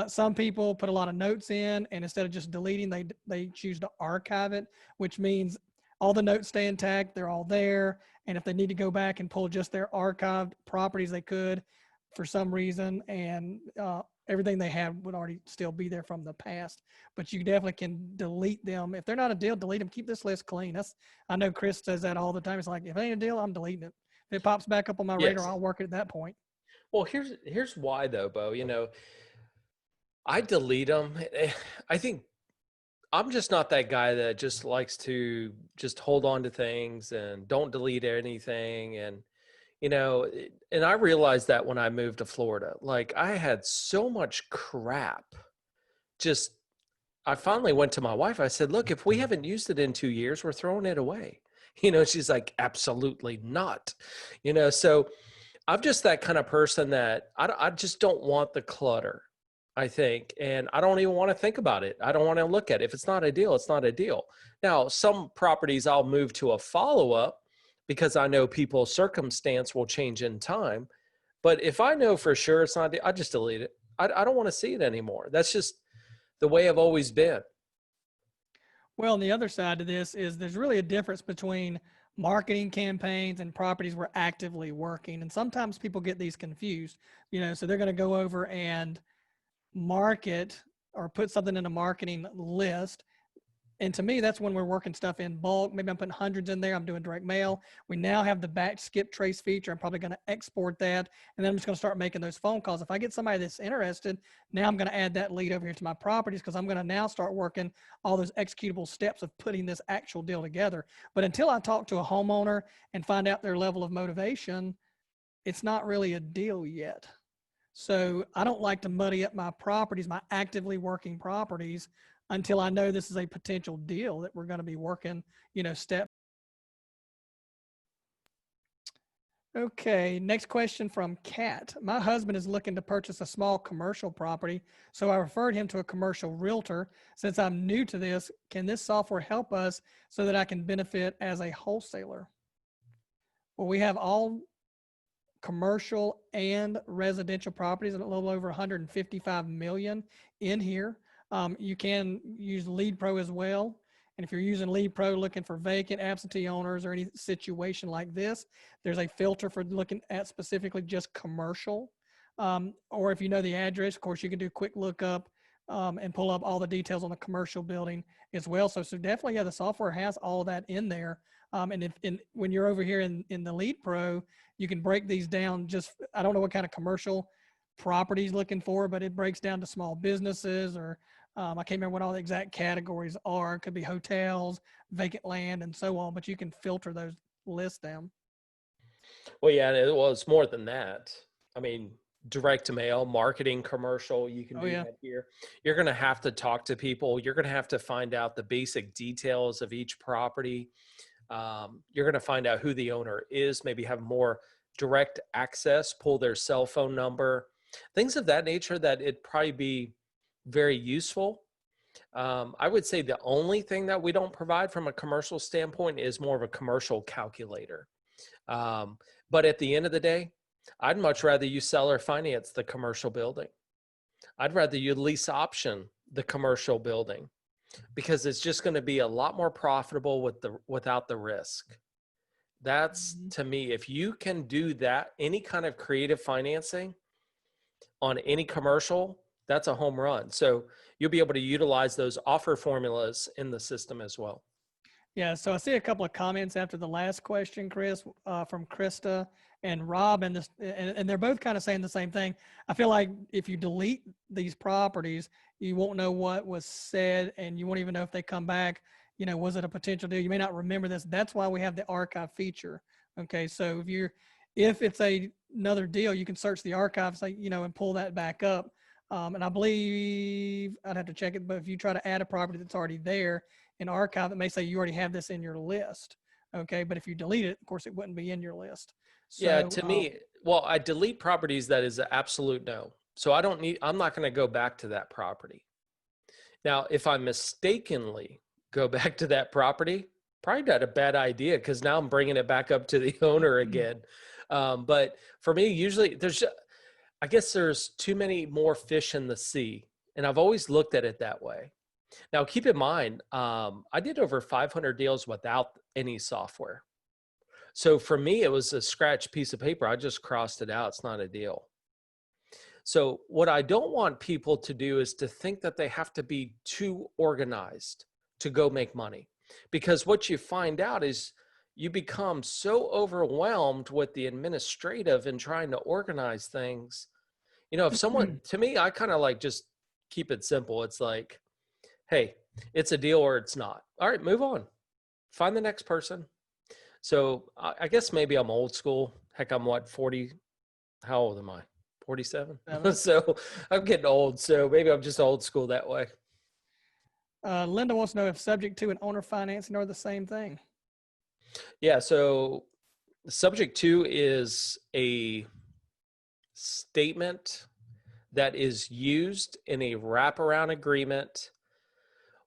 Some people put a lot of notes in, and instead of just deleting, they choose to archive it, which means all the notes stay intact. They're all there. And if they need to go back and pull just their archived properties, they could for some reason. And everything they have would already still be there from the past. But you definitely can delete them. If they're not a deal, delete them. Keep this list clean. I know Chris says that all the time. It's like, if it ain't a deal, I'm deleting it. If it pops back up on my radar, I'll work it at that point. Well, here's why though, Bo. I delete them. I think I'm just not that guy that just likes to just hold on to things and don't delete anything. And, and I realized that when I moved to Florida, like I had so much crap. I finally went to my wife. I said, look, if we haven't used it in 2 years, we're throwing it away. She's like, absolutely not. So I'm just that kind of person that I just don't want the clutter. I think, and I don't even want to think about it. I don't want to look at it. If it's not a deal, it's not a deal. Now, some properties I'll move to a follow-up because I know people's circumstance will change in time. But if I know for sure it's not a deal, I just delete it. I don't want to see it anymore. That's just the way I've always been. Well, and the other side to this is there's really a difference between marketing campaigns and properties we're actively working. And sometimes people get these confused, so they're going to go over and market or put something in a marketing list. And to me, that's when we're working stuff in bulk. Maybe I'm putting hundreds in there. I'm doing direct mail. We now have the batch skip trace feature. I'm probably going to export that. And then I'm just going to start making those phone calls. If I get somebody that's interested, now I'm going to add that lead over here to my properties because I'm going to now start working all those executable steps of putting this actual deal together. But until I talk to a homeowner and find out their level of motivation, it's not really a deal yet. So I don't like to muddy up my properties, my actively working properties, until I know this is a potential deal that we're going to be working, step. Okay, next question from Kat. My husband is looking to purchase a small commercial property, so I referred him to a commercial realtor. Since I'm new to this, can this software help us so that I can benefit as a wholesaler? Well, we have all commercial and residential properties, a little over 155 million in here. You can use REIPro as well. And if you're using REIPro looking for vacant absentee owners or any situation like this, there's a filter for looking at specifically just commercial. Or if you know the address, of course, you can do a quick lookup and pull up all the details on the commercial building as well. So definitely, yeah, the software has all that in there. And when you're over here in the REIPro, you can break these down. I don't know what kind of commercial properties looking for, but it breaks down to small businesses or I can't remember what all the exact categories are. It could be hotels, vacant land, and so on, but you can filter those lists down. Well, yeah, it's more than that. I mean, direct to mail, marketing, commercial, you can do that here. You're going to have to talk to people. You're going to have to find out the basic details of each property. You're going to find out who the owner is, maybe have more direct access, pull their cell phone number, things of that nature that it'd probably be very useful. I would say the only thing that we don't provide from a commercial standpoint is more of a commercial calculator. But at the end of the day, I'd much rather you sell or finance the commercial building. I'd rather you lease option the commercial building because it's just going to be a lot more profitable without the risk. That's to me, if you can do that, any kind of creative financing on any commercial, that's a home run. So you'll be able to utilize those offer formulas in the system as well. Yeah, so I see a couple of comments after the last question, Chris, from Krista and Rob, and they're both kind of saying the same thing. I feel like if you delete these properties, you won't know what was said, and you won't even know if they come back. Was it a potential deal? You may not remember this. That's why we have the archive feature. Okay, so if it's another deal, you can search the archives, and pull that back up. And I believe I'd have to check it, but if you try to add a property that's already there in archive, it may say you already have this in your list. Okay. But if you delete it, of course, it wouldn't be in your list. So, yeah. To me, I delete properties that is an absolute no. So I'm not going to go back to that property. Now, if I mistakenly go back to that property, probably not a bad idea because now I'm bringing it back up to the owner again. But for me, usually I guess there's too many more fish in the sea. And I've always looked at it that way. Now, keep in mind, I did over 500 deals without any software. So for me, it was a scratch piece of paper. I just crossed it out. It's not a deal. So what I don't want people to do is to think that they have to be too organized to go make money. Because what you find out is you become so overwhelmed with the administrative and trying to organize things. You know, if someone, to me, I kind of like just keep it simple. It's like, hey, it's a deal or it's not. All right, move on. Find the next person. So I guess maybe I'm old school. Heck, I'm what, 40? How old am I? 47? So I'm getting old. So maybe I'm just old school that way. Linda wants to know if subject to and owner financing are the same thing. Yeah. So subject to is a statement that is used in a wraparound agreement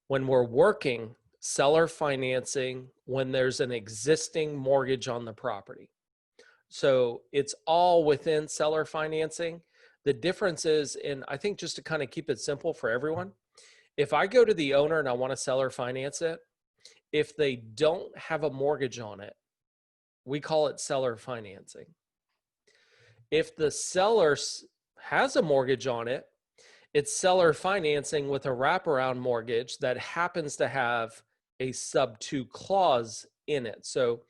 when we're working seller financing when there's an existing mortgage on the property. So it's all within seller financing. The difference is, and I think just to kind of keep it simple for everyone, if I go to the owner and I want to seller finance it, if they don't have a mortgage on it, we call it seller financing. If the seller has a mortgage on it, it's seller financing with a wraparound mortgage that happens to have a sub 2 clause in it. So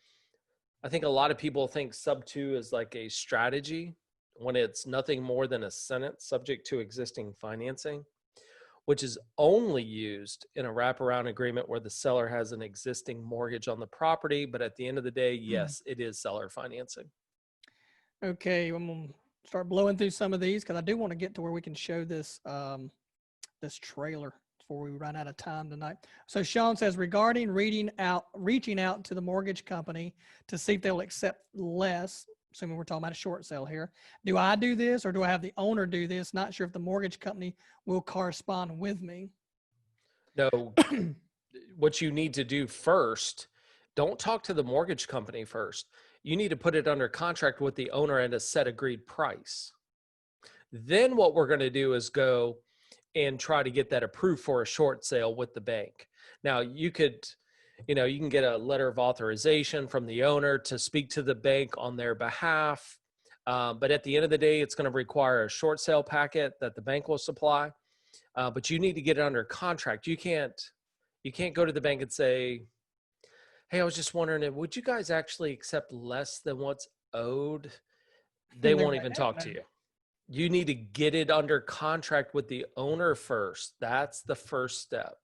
I think a lot of people think sub 2 is like a strategy when it's nothing more than a sentence subject to existing financing, which is only used in a wraparound agreement where the seller has an existing mortgage on the property. But at the end of the day, yes, it is seller financing. Okay, I'm gonna start blowing through some of these because I do want to get to where we can show this this trailer before we run out of time tonight. So Sean says, regarding reaching out to the mortgage company to see if they'll accept less, assuming we're talking about a short sale here, do I do this or do I have the owner do this? Not sure if the mortgage company will correspond with me. No, what you need to do first, don't talk to the mortgage company first. You need to put it under contract with the owner at a set agreed price. Then what we're going to do is go and try to get that approved for a short sale with the bank. Now you can get a letter of authorization from the owner to speak to the bank on their behalf. But at the end of the day, it's going to require a short sale packet that the bank will supply. But you need to get it under contract. You can't go to the bank and say, hey, I was just wondering, would you guys actually accept less than what's owed? They won't even talk to you. You need to get it under contract with the owner first. That's the first step.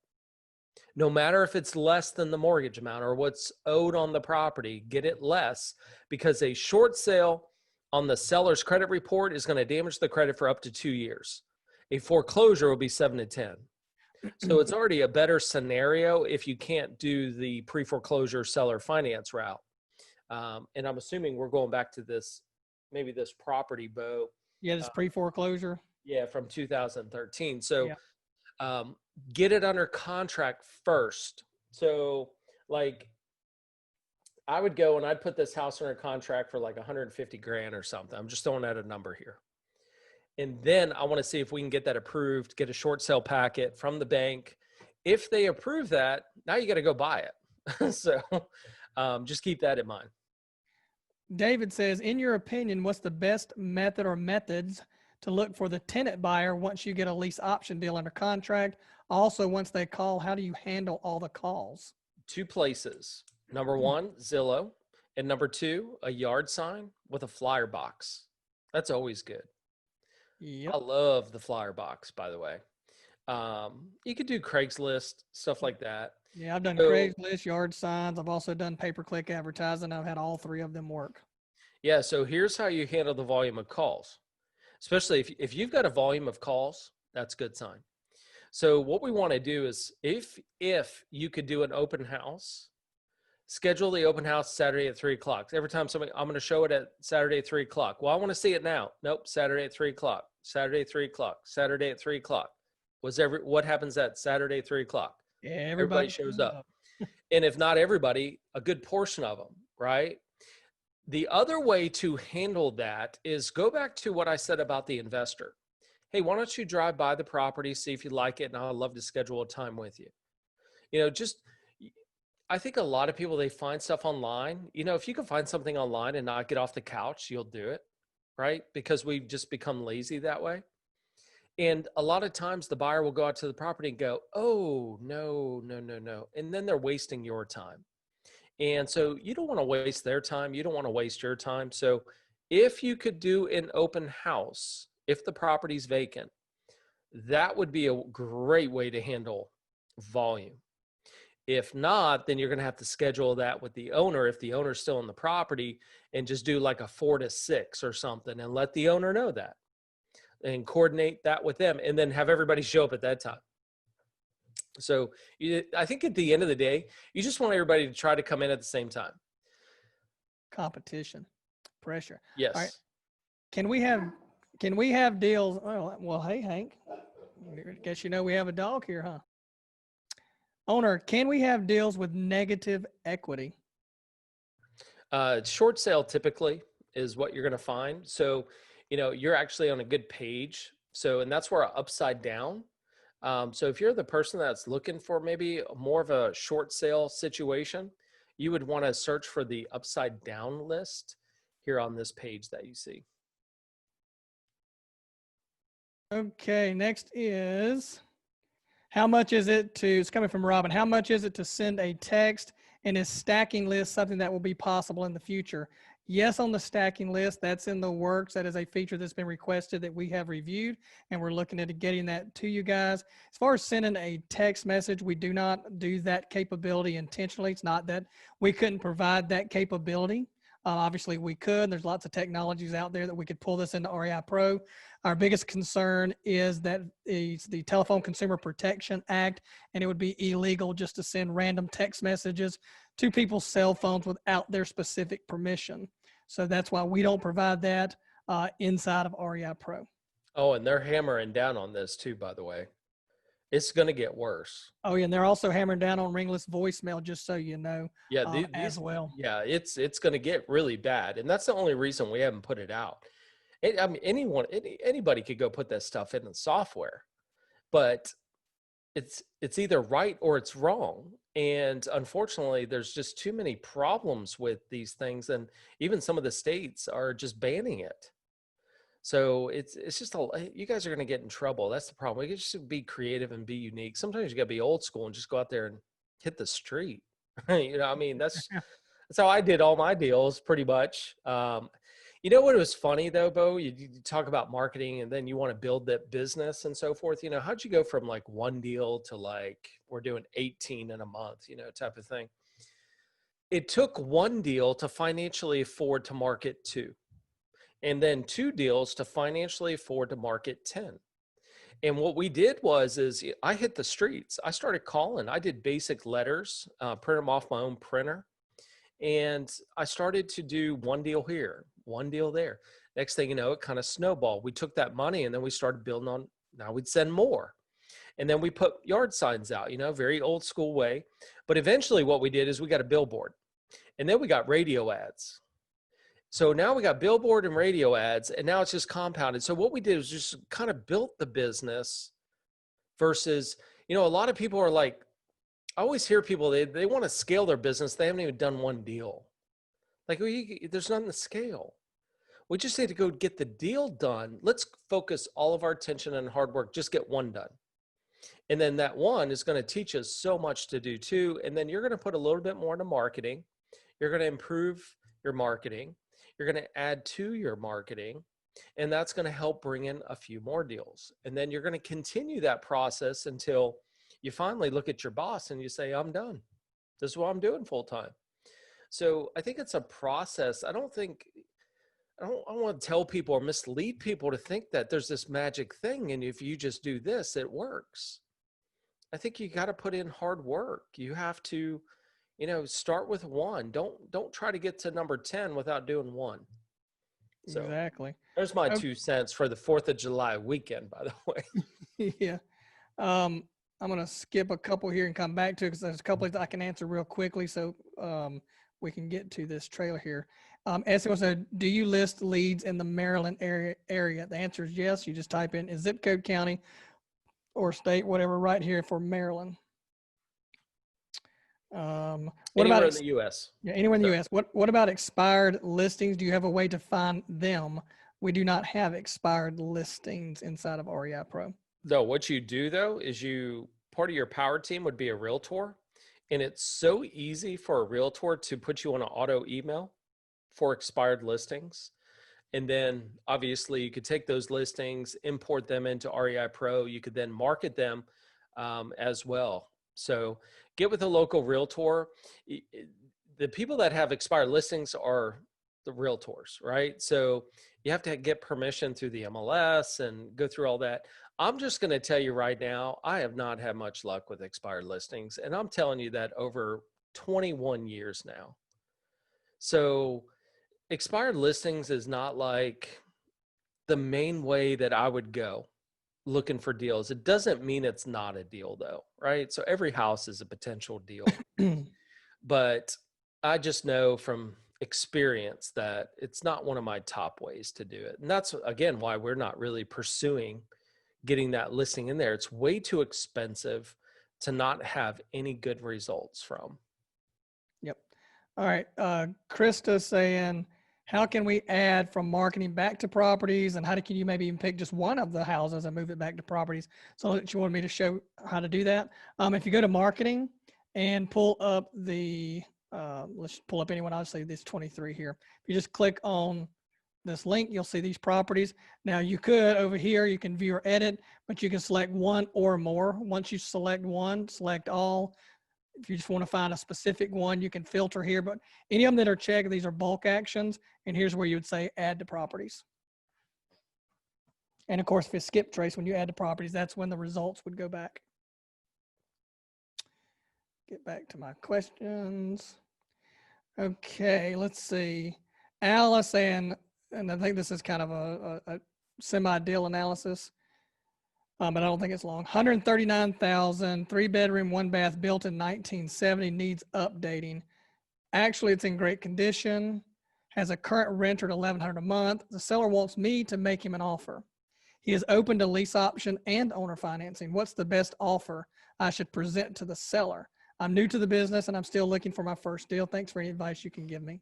No matter if it's less than the mortgage amount or what's owed on the property, get it less, because a short sale on the seller's credit report is going to damage the credit for up to 2 years. A foreclosure will be 7 to 10. So it's already a better scenario if you can't do the pre-foreclosure seller finance route. And I'm assuming we're going back to this, maybe this property, Bo. Yeah, this pre-foreclosure. Yeah, from 2013. So get it under contract first. So like I would go and I'd put this house under contract for like 150 grand or something. I'm just throwing out a number here. And then I want to see if we can get that approved, get a short sale packet from the bank. If they approve that, now you got to go buy it. So just keep that in mind. David says, in your opinion, what's the best method or methods to look for the tenant buyer once you get a lease option deal under contract? Also, once they call, how do you handle all the calls? 2 places. Number 1, Zillow. And number 2, a yard sign with a flyer box. That's always good. Yep. I love the flyer box, by the way. You could do Craigslist, stuff like that. Yeah, I've done Craigslist, yard signs. I've also done pay-per-click advertising. I've had all 3 of them work. Yeah, so here's how you handle the volume of calls. Especially if you've got a volume of calls, that's a good sign. So what we want to do is if you could do an open house, schedule the open house Saturday at 3 o'clock. Every time I'm going to show it at Saturday at 3 o'clock. Well, I want to see it now. Nope, Saturday at 3 o'clock. Saturday at 3 o'clock. Saturday at 3 o'clock. What happens at Saturday at 3 o'clock? Yeah, everybody shows up. And if not everybody, a good portion of them, right? The other way to handle that is go back to what I said about the investor. Hey, why don't you drive by the property, see if you like it, and I'd love to schedule a time with you. Just I think a lot of people, they find stuff online. If you can find something online and not get off the couch, you'll do it, right? Because we just become lazy that way. And a lot of times the buyer will go out to the property and go, oh, no, no, no, no. And then they're wasting your time. And so you don't want to waste their time. You don't want to waste your time. So if you could do an open house, if the property's vacant, that would be a great way to handle volume. If not, then you're going to have to schedule that with the owner if the owner's still in the property, and just do like a 4 to 6 or something and let the owner know that and coordinate that with them, and then have everybody show up at that time. So I think at the end of the day, you just want everybody to try to come in at the same time. Competition, pressure. Yes. All right. Can we have deals? Oh, well, hey, Hank, I guess we have a dog here, huh? Owner, can we have deals with negative equity? Short sale typically is what you're going to find. So, you're actually on a good page. So, and that's where upside down. So if you're the person that's looking for maybe more of a short sale situation, you would want to search for the upside down list here on this page that you see. Okay, next is, how much is it to, it's coming from Robin, how much is it to send a text, and is stacking list something that will be possible in the future? Yes, on the stacking list, that's in the works. That is a feature that's been requested that we have reviewed, and we're looking at getting that to you guys. As far as sending a text message, we do not do that capability intentionally. It's not that we couldn't provide that capability. Obviously, we could. There's lots of technologies out there that we could pull this into REIPro. Our biggest concern is that it's the Telephone Consumer Protection Act, and it would be illegal just to send random text messages to people's cell phones without their specific permission. So that's why we don't provide that inside of REIPro. Oh, and they're hammering down on this too, by the way. It's going to get worse. Oh, yeah, and they're also hammering down on ringless voicemail, just so you know. Yeah, as well. Yeah, it's going to get really bad, and that's the only reason we haven't put it out. I mean, anybody could go put that stuff in the software, but it's either right or it's wrong. And unfortunately, there's just too many problems with these things, and even some of the states are just banning it. So it's just you guys are going to get in trouble. That's the problem. We just be creative and be unique. Sometimes you got to be old school and just go out there and hit the street. I mean, that's how I did all my deals pretty much. You know what was funny though, Bo? You talk about marketing, and then you want to build that business and so forth. How'd you go from like one deal to like we're doing 18 in a month, type of thing? It took one deal to financially afford to market 2. And then 2 deals to financially afford to market 10. And what we did is I hit the streets. I started calling. I did basic letters, print them off my own printer. And I started to do one deal here, one deal there. Next thing you know, it kind of snowballed. We took that money and then we started building on, now we'd send more. And then we put yard signs out, very old school way. But eventually what we did is we got a billboard, and then we got radio ads. So now we got billboard and radio ads, and now it's just compounded. So what we did is just kind of built the business versus, a lot of people are like, I always hear people, they want to scale their business. They haven't even done one deal. Like, there's nothing to scale. We just need to go get the deal done. Let's focus all of our attention and hard work. Just get one done. And then that one is going to teach us so much to do too. And then you're going to put a little bit more into marketing. You're going to improve your marketing. You're going to add to your marketing, and that's going to help bring in a few more deals. And then you're going to continue that process until you finally look at your boss and you say, I'm done. This is what I'm doing full time. So I think it's a process. I don't want to tell people or mislead people to think that there's this magic thing, and if you just do this, it works. I think you got to put in hard work. You have to start with 1. Don't try to get to number 10 without doing 1. So exactly. There's my 2 cents for the 4th of July weekend, by the way. Yeah. I'm going to skip a couple here and come back to it because there's a couple that I can answer real quickly. So we can get to this trailer here. Essie wants to know, do you list leads in the Maryland area? The answer is yes. You just type in zip code, county, or state, whatever, right here for Maryland. What Anywhere about in the U.S.? Yeah, anywhere in the U.S. What about expired listings? Do you have a way to find them? We do not have expired listings inside of REIPro. No, what you do though is part of your power team would be a realtor, and it's so easy for a realtor to put you on an auto email for expired listings. And then obviously you could take those listings, import them into REIPro. You could then market them as well. So get with a local realtor. The people that have expired listings are the realtors, right? So you have to get permission through the MLS and go through all that. I'm just going to tell you right now, I have not had much luck with expired listings. And I'm telling you that over 21 years now. So expired listings is not like the main way that I would go looking for deals. It doesn't mean it's not a deal though, right? So every house is a potential deal. But I just know from experience that it's not one of my top ways to do it. And that's, again, why we're not really pursuing getting that listing in there. It's way too expensive to not have any good results from. Yep. All right. Krista saying, how can we add from marketing back to properties, and can you maybe even pick just one of the houses and move it back to properties? So that you wanted me to show how to do that. If you go to marketing and pull up let's pull up anyone, obviously this 23 here. If you just click on this link, you'll see these properties. Now you could over here, you can view or edit, but you can select one or more. Once you select one, select all. If you just want to find a specific one, you can filter here, but any of them that are checked, these are bulk actions. And here's where you would say add to properties. And of course, if it's skip trace, when you add to properties, that's when the results would go back. Get back to my questions. Okay, let's see. Alice, and I think this is kind of a semi-deal analysis, but I don't think it's long. 139,000, 3-bedroom, 1-bath, built in 1970, needs updating. Actually, it's in great condition, has a current renter at $1,100 a month. The seller wants me to make him an offer. He is open to lease option and owner financing. What's the best offer I should present to the seller? I'm new to the business and I'm still looking for my first deal. Thanks for any advice you can give me.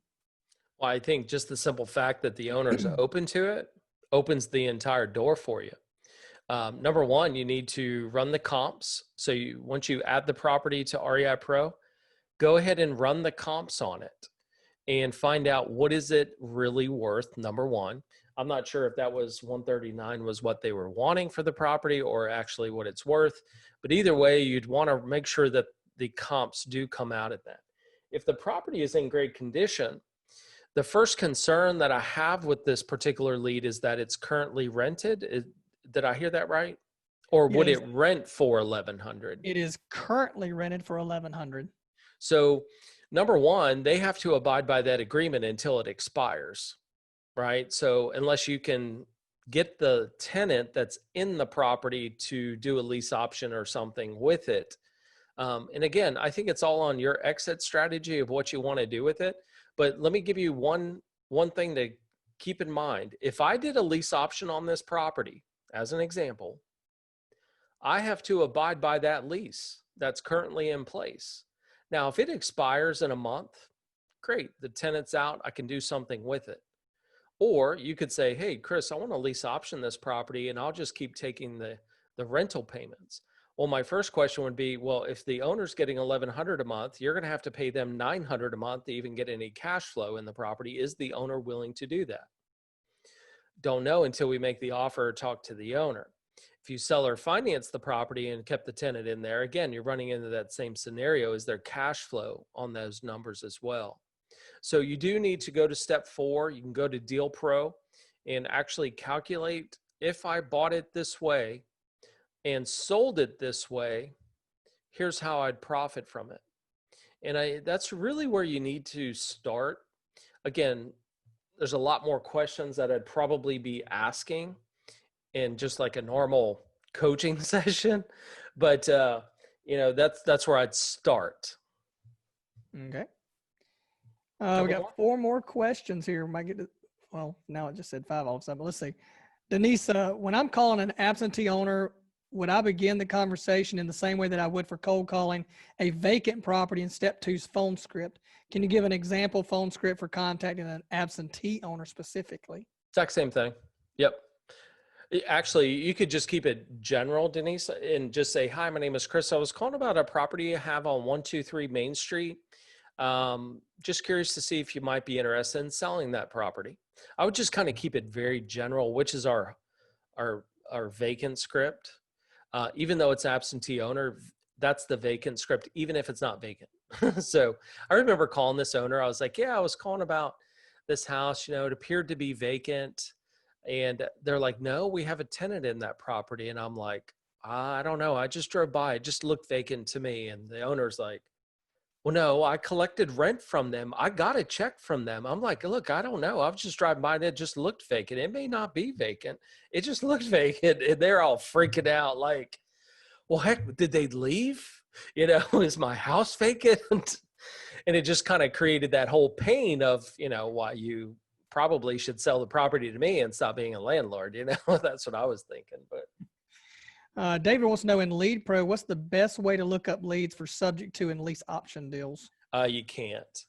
Well, I think just the simple fact that the owner is open to it opens the entire door for you. Number one, you need to run the comps. So once you add the property to REIPro, go ahead and run the comps on it and find out what is it really worth, number one. I'm not sure if that was 139 was what they were wanting for the property or actually what it's worth. But either way, you'd want to make sure that the comps do come out at that. If the property is in great condition, the first concern that I have with this particular lead is that it's currently rented. Did I hear that right? Or would it rent for $1,100? It is currently rented for $1,100. So number one, they have to abide by that agreement until it expires, right? So unless you can get the tenant that's in the property to do a lease option or something with it. And again, I think it's all on your exit strategy of what you want to do with it. But let me give you one thing to keep in mind. If I did a lease option on this property, as an example, I have to abide by that lease that's currently in place. Now, if it expires in a month, great, the tenant's out, I can do something with it. Or you could say, hey, Chris, I want to lease option this property and I'll just keep taking the rental payments. Well, my first question would be, well, if the owner's getting $1,100 a month, you're going to have to pay them $900 a month to even get any cash flow in the property. Is the owner willing to do that? Don't know until we make the offer or talk to the owner. If you sell or finance the property and kept the tenant in there, again, you're running into that same scenario. Is there cash flow on those numbers as well? So you do need to go to step 4. You can go to REIPro and actually calculate, if I bought it this way and sold it this way, here's how I'd profit from it. And that's really where you need to start. Again, there's a lot more questions that I'd probably be asking in just like a normal coaching session, but that's where I'd start. Okay. We Couple got more? 4 more questions here. Might get to, well, now it just said 5 all of a sudden, but let's see. Denise, when I'm calling an absentee owner, would I begin the conversation in the same way that I would for cold calling a vacant property in step 2's phone script? Can you give an example phone script for contacting an absentee owner specifically? Exact same thing. Yep. Actually, you could just keep it general, Denise, and just say, "Hi, my name is Chris. I was calling about a property you have on 123 Main Street. Just curious to see if you might be interested in selling that property." I would just kind of keep it very general, which is our vacant script. Even though it's absentee owner, that's the vacant script, even if it's not vacant. So I remember calling this owner. I was like, "Yeah, I was calling about this house. It appeared to be vacant." And they're like, "No, we have a tenant in that property." And I'm like, "I don't know. I just drove by. It just looked vacant to me." And the owner's like, "Well, no, I collected rent from them. I got a check from them." I'm like, "Look, I don't know. I was just driving by and it just looked vacant. It may not be vacant. It just looked vacant." And they're all freaking out like, "Well, heck, did they leave? Is my house vacant?" And it just kind of created that whole pain of, why you probably should sell the property to me and stop being a landlord. That's what I was thinking. But David wants to know in REIPro, what's the best way to look up leads for subject to and lease option deals? you can't.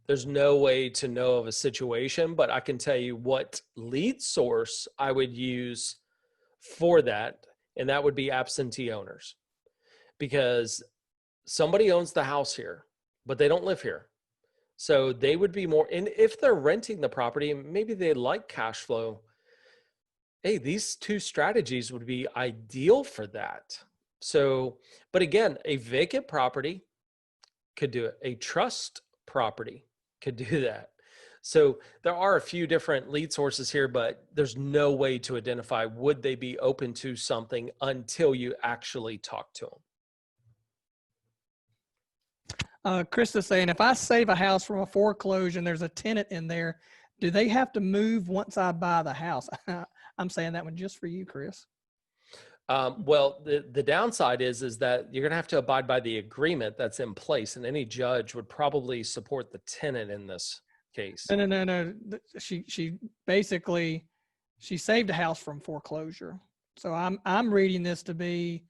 There's no way to know of a situation, but I can tell you what lead source I would use for that, and that would be absentee owners, because somebody owns the house here, but they don't live here. So they would be more, and if they're renting the property, maybe they like cash flow. Hey, these 2 strategies would be ideal for that. So, but again, a vacant property could do it. A trust property could do that. So there are a few different lead sources here, but there's no way to identify would they be open to something until you actually talk to them. Chris is saying, if I save a house from a foreclosure and there's a tenant in there, do they have to move once I buy the house? I'm saying that one just for you, Chris. Well, the downside is that you're going to have to abide by the agreement that's in place, and any judge would probably support the tenant in this case. No. She basically, she saved a house from foreclosure. So I'm reading this to be,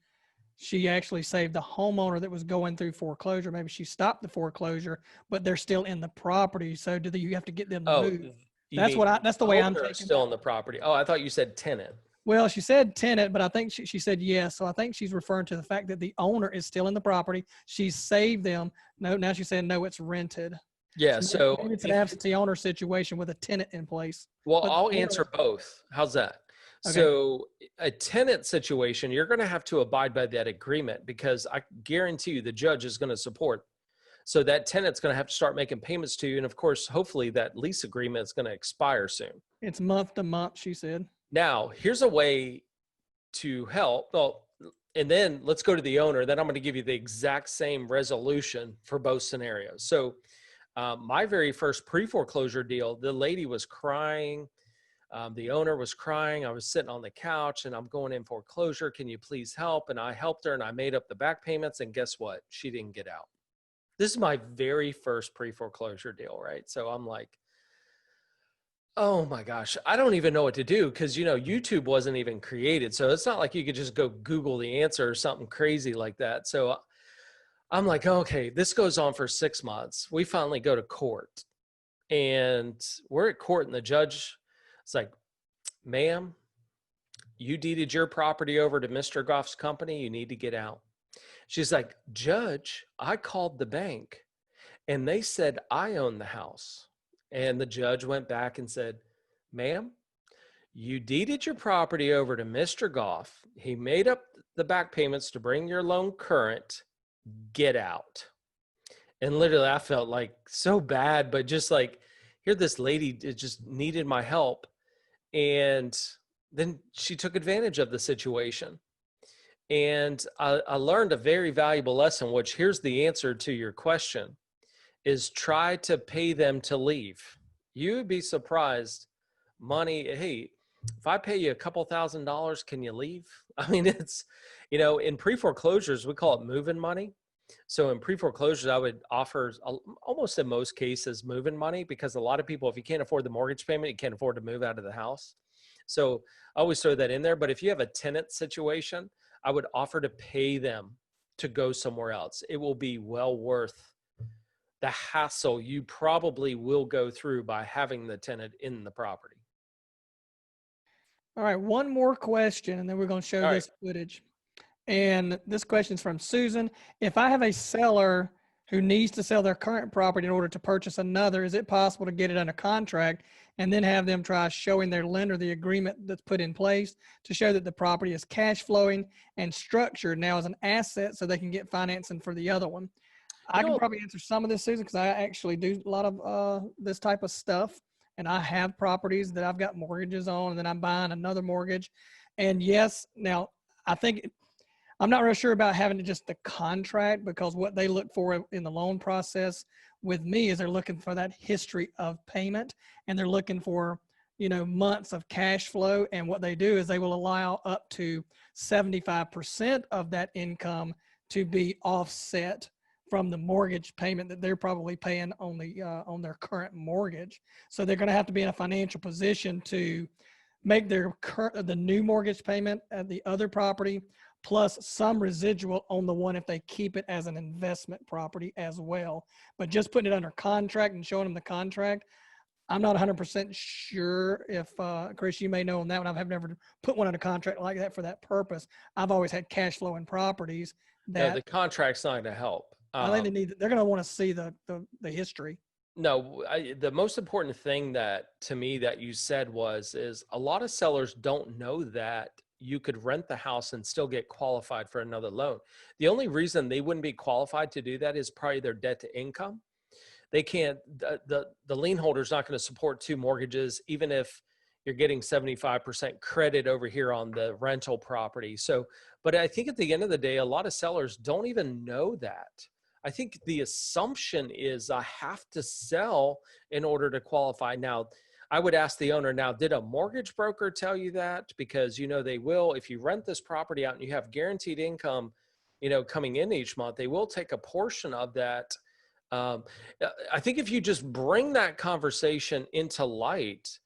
she actually saved the homeowner that was going through foreclosure. Maybe she stopped the foreclosure, but they're still in the property. So you have to get them to Oh, move? you That's mean that's the way I'm owner taking is still that. on the property? Oh, I thought you said tenant. Well, she said tenant, but I think she said yes. So I think she's referring to the fact that the owner is still in the property. She's saved them. No, now she's saying no, it's rented. Yeah. So Maybe it's an absentee owner situation with a tenant in place. well, But I'll answer both. How's that? Okay. So a tenant situation, you're going to have to abide by that agreement, because I guarantee you the judge is going to support. So that tenant's going to have to start making payments to you. And of course, hopefully that lease agreement is going to expire soon. It's month to month, she said. Now, here's a way to help. Well, and then let's go to the owner. Then I'm going to give you the exact same resolution for both scenarios. So my very first pre-foreclosure deal, the lady was crying. The owner was crying. I was sitting on the couch and I'm going in foreclosure. Can you please help? And I helped her and I made up the back payments. And guess what? She didn't get out. This is my very first pre-foreclosure deal, right? So I'm like, oh my gosh, I don't even know what to do, because YouTube wasn't even created. So it's not like you could just go Google the answer or something crazy like that. So I'm like, okay, this goes on for 6 months. We finally go to court, and we're at court, and the judge is like, "Ma'am, you deeded your property over to Mr. Goff's company. You need to get out." She's like, "Judge, I called the bank and they said I own the house." And the judge went back and said, "Ma'am, you deeded your property over to Mr. Goff. He made up the back payments to bring your loan current. Get out." And literally I felt like so bad, but just like, here this lady just needed my help. And then she took advantage of the situation. And I learned a very valuable lesson, which here's the answer to your question, is try to pay them to leave. You would be surprised. Money, hey, if I pay you a couple $1,000s, can you leave? I mean, it's, in pre-foreclosures, we call it moving money. So in pre-foreclosures, I would offer almost in most cases move-in money, because a lot of people, if you can't afford the mortgage payment, you can't afford to move out of the house. So I always throw that in there. But if you have a tenant situation, I would offer to pay them to go somewhere else. It will be well worth the hassle you probably will go through by having the tenant in the property. All right, one more question, and then we're going to show All right. this footage. And this question is from Susan. If I have a seller who needs to sell their current property in order to purchase another, is it possible to get it under contract and then have them try showing their lender the agreement that's put in place to show that the property is cash flowing and structured now as an asset so they can get financing for the other one? I can probably answer some of this, Susan, because I actually do a lot of this type of stuff. And I have properties that I've got mortgages on, and then I'm buying another mortgage. And yes, now I think I'm not real sure about having just the contract, because what they look for in the loan process with me is they're looking for that history of payment, and they're looking for, months of cash flow. And what they do is they will allow up to 75% of that income to be offset from the mortgage payment that they're probably paying on on their current mortgage. So they're going to have to be in a financial position to make the new mortgage payment at the other property, plus some residual on the one if they keep it as an investment property as well. But just putting it under contract and showing them the contract, I'm not 100% sure if, Chris, you may know on that one. I've never put one under contract like that for that purpose. I've always had cash flowing properties that The contract's not going to help. I think they're going to want to see the history. No, the most important thing that to me that you said is a lot of sellers don't know that you could rent the house and still get qualified for another loan. The only reason they wouldn't be qualified to do that is probably their debt to income. They can't, the lien holder's not going to support two mortgages, even if you're getting 75% credit over here on the rental property. So, but I think at the end of the day, a lot of sellers don't even know that. I think the assumption is I have to sell in order to qualify. Now, I would ask the owner, now, did a mortgage broker tell you that? Because, they will, if you rent this property out and you have guaranteed income, coming in each month, they will take a portion of that. I think if you just bring that conversation into light,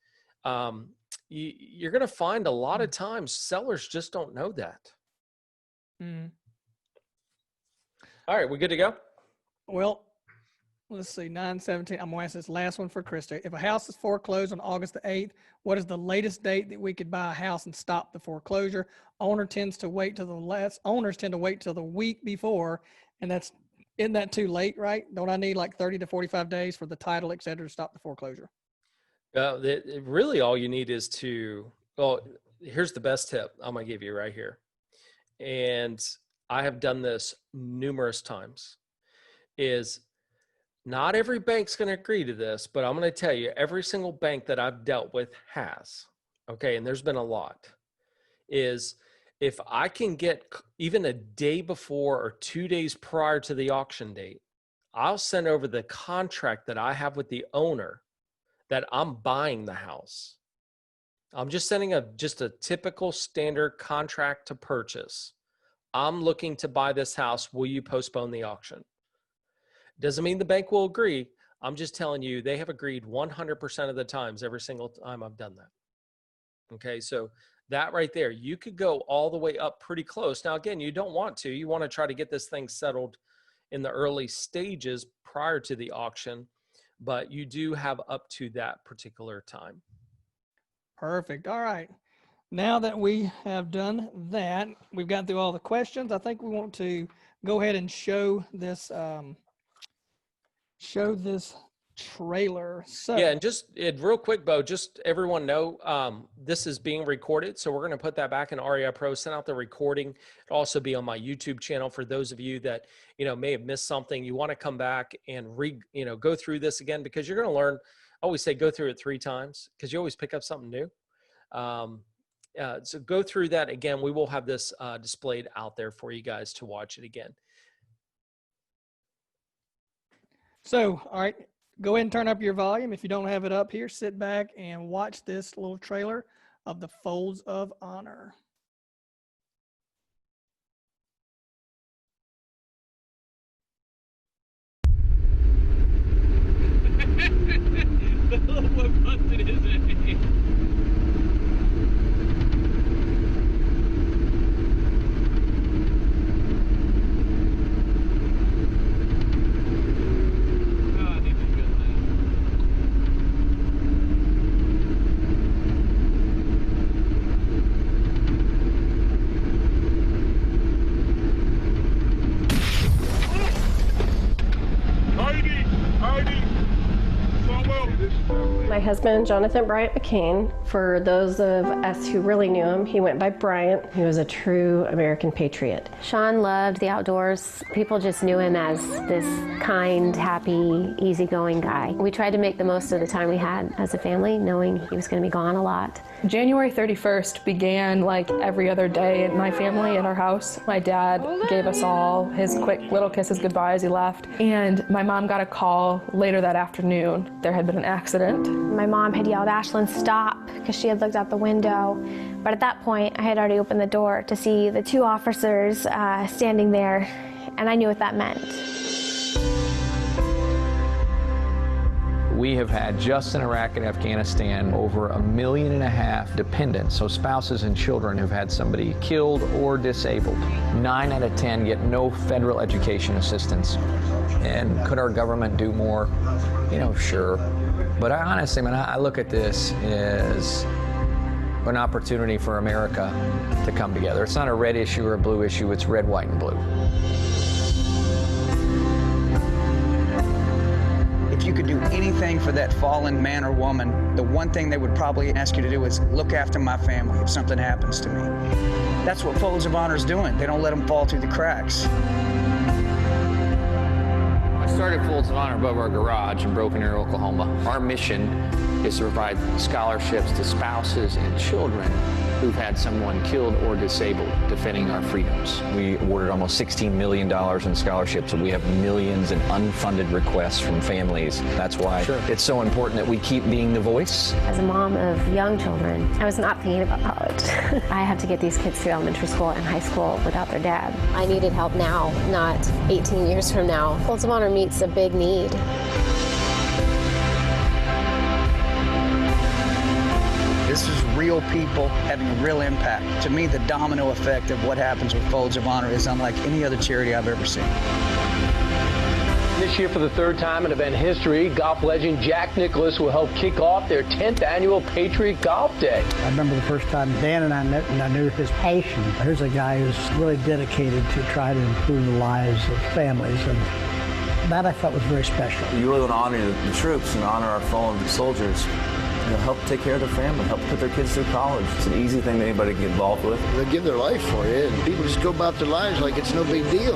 you're going to find a lot of times sellers just don't know that. Mm. All right, we good to go? Well, let's see, 9/17. I'm going to ask this last one for Krista. If a house is foreclosed on August the 8th, what is the latest date that we could buy a house and stop the foreclosure? Owners tend to wait till the week before, and isn't that too late, right? Don't I need like 30 to 45 days for the title, et cetera, to stop the foreclosure? Really all you need is here's the best tip I'm going to give you right here. And I have done this numerous times, is not every bank's going to agree to this, but I'm going to tell you, every single bank that I've dealt with has, okay, and there's been a lot, is if I can get even a day before or 2 days prior to the auction date, I'll send over the contract that I have with the owner that I'm buying the house. I'm just sending just a typical standard contract to purchase. I'm looking to buy this house. Will you postpone the auction? Doesn't mean the bank will agree. I'm just telling you, they have agreed 100% of the times, every single time I've done that. Okay, so that right there, you could go all the way up pretty close. Now, again, you don't want to. You want to try to get this thing settled in the early stages prior to the auction, but you do have up to that particular time. Perfect. All right. Now that we have done that, we've gone through all the questions. I think we want to go ahead and show this trailer. So yeah, and just real quick, Bo, just everyone know this is being recorded, so we're going to put that back in REIPro. Send out the recording. It'll also be on my YouTube channel for those of you that may have missed something. You want to come back and go through this again, because you're going to learn. I always say go through it 3 times, because you always pick up something new. So go through that again. We will have this displayed out there for you guys to watch it again. So, all right, go ahead and turn up your volume. If you don't have it up here, sit back and watch this little trailer of the Folds of Honor. My husband, Jonathan Bryant McCain, for those of us who really knew him, he went by Bryant. He was a true American patriot. Sean loved the outdoors. People just knew him as this kind, happy, easygoing guy. We tried to make the most of the time we had as a family, knowing he was going to be gone a lot. January 31st began like every other day in my family in our house. My dad gave us all his quick little kisses goodbye as he left. And my mom got a call later that afternoon. There had been an accident. My mom had yelled, "Ashlyn, stop," because she had looked out the window. But at that point, I had already opened the door to see the two officers standing there, and I knew what that meant. We have had, just in Iraq and Afghanistan, over 1.5 million dependents, so spouses and children who've had somebody killed or disabled. 9 out of 10 get no federal education assistance. And could our government do more? You know, sure. But I honestly, I look at this as an opportunity for America to come together. It's not a red issue or a blue issue, it's red, white, and blue. If you could do anything for that fallen man or woman, the one thing they would probably ask you to do is look after my family if something happens to me. That's what Folds of Honor is doing. They don't let them fall through the cracks. I started Folds of Honor above our garage in Broken Arrow, Oklahoma. Our mission is to provide scholarships to spouses and children who've had someone killed or disabled defending our freedoms. We awarded almost $16 million in scholarships, and we have millions in unfunded requests from families. That's why it's so important that we keep being the voice. As a mom of young children, I was not thinking about college. I had to get these kids through elementary school and high school without their dad. I needed help now, not 18 years from now. Folds of Honor meets a big need. This is real people having a real impact. To me, the domino effect of what happens with Folds of Honor is unlike any other charity I've ever seen. This year, for the third time in event history, golf legend Jack Nicklaus will help kick off their 10th annual Patriot Golf Day. I remember the first time Dan and I met, and I knew his passion. Here's a guy who's really dedicated to try to improve the lives of families, and that I felt was very special. You really want to honor the troops and honor our fallen soldiers. You know, help take care of their family, help put their kids through college. It's an easy thing that anybody can get involved with. They give their life for you, and people just go about their lives like it's no big deal.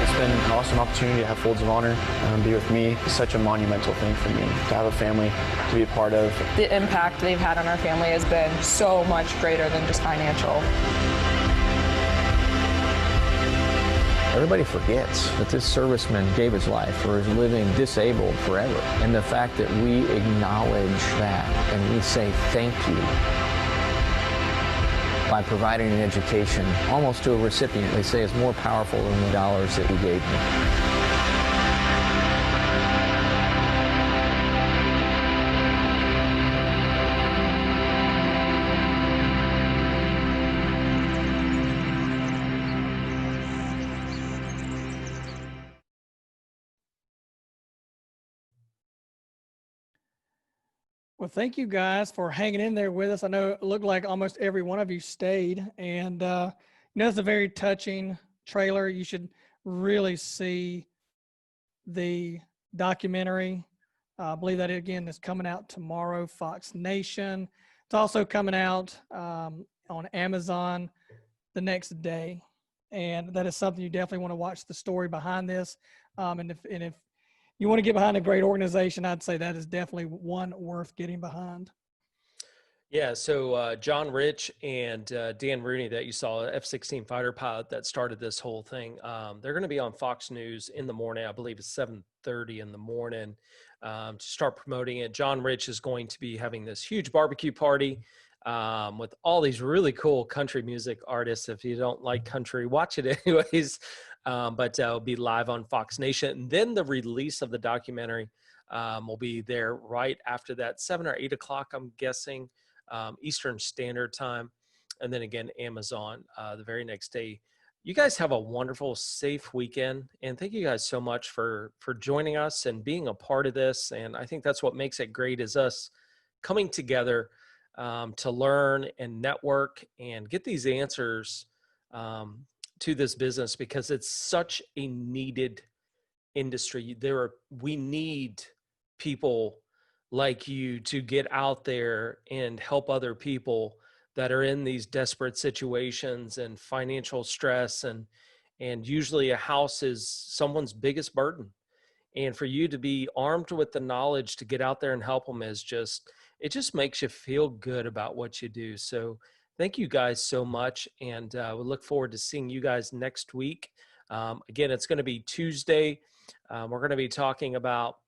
It's been an awesome opportunity to have Folds of Honor be with me. It's such a monumental thing for me to have a family to be a part of. The impact they've had on our family has been so much greater than just financial. Everybody forgets that this serviceman gave his life or is living disabled forever. And the fact that we acknowledge that and we say thank you by providing an education almost to a recipient, they say is more powerful than the dollars that you gave me. Well, thank you guys for hanging in there with us. I know it looked like almost every one of you stayed, and it's a very touching trailer. You should really see the documentary. I believe that again is coming out tomorrow, Fox Nation. It's also coming out on Amazon the next day, and that is something you definitely want to watch the story behind this. And if you want to get behind a great organization, I'd say that is definitely one worth getting behind. Yeah, so John Rich and Dan Rooney that you saw, F-16 fighter pilot that started this whole thing, they're going to be on Fox News in the morning. I believe it's 7:30 in the morning to start promoting it. John Rich is going to be having this huge barbecue party with all these really cool country music artists. If you don't like country, watch it anyways. But it'll be live on Fox Nation. And then the release of the documentary will be there right after that, 7 or 8 o'clock, I'm guessing, Eastern Standard Time. And then again, Amazon the very next day. You guys have a wonderful, safe weekend. And thank you guys so much for joining us and being a part of this. And I think that's what makes it great, is us coming together to learn and network and get these answers to this business, because it's such a needed industry. We need people like you to get out there and help other people that are in these desperate situations and financial stress, and usually a house is someone's biggest burden. And for you to be armed with the knowledge to get out there and help them is just, it just makes you feel good about what you do. So thank you guys so much. And we look forward to seeing you guys next week. Again, it's going to be Tuesday. We're going to be talking about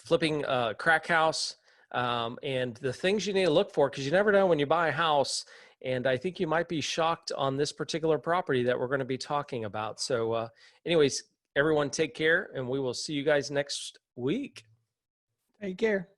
flipping a crack house and the things you need to look for, because you never know when you buy a house. And I think you might be shocked on this particular property that we're going to be talking about. So anyways, everyone take care, and we will see you guys next week. Take care.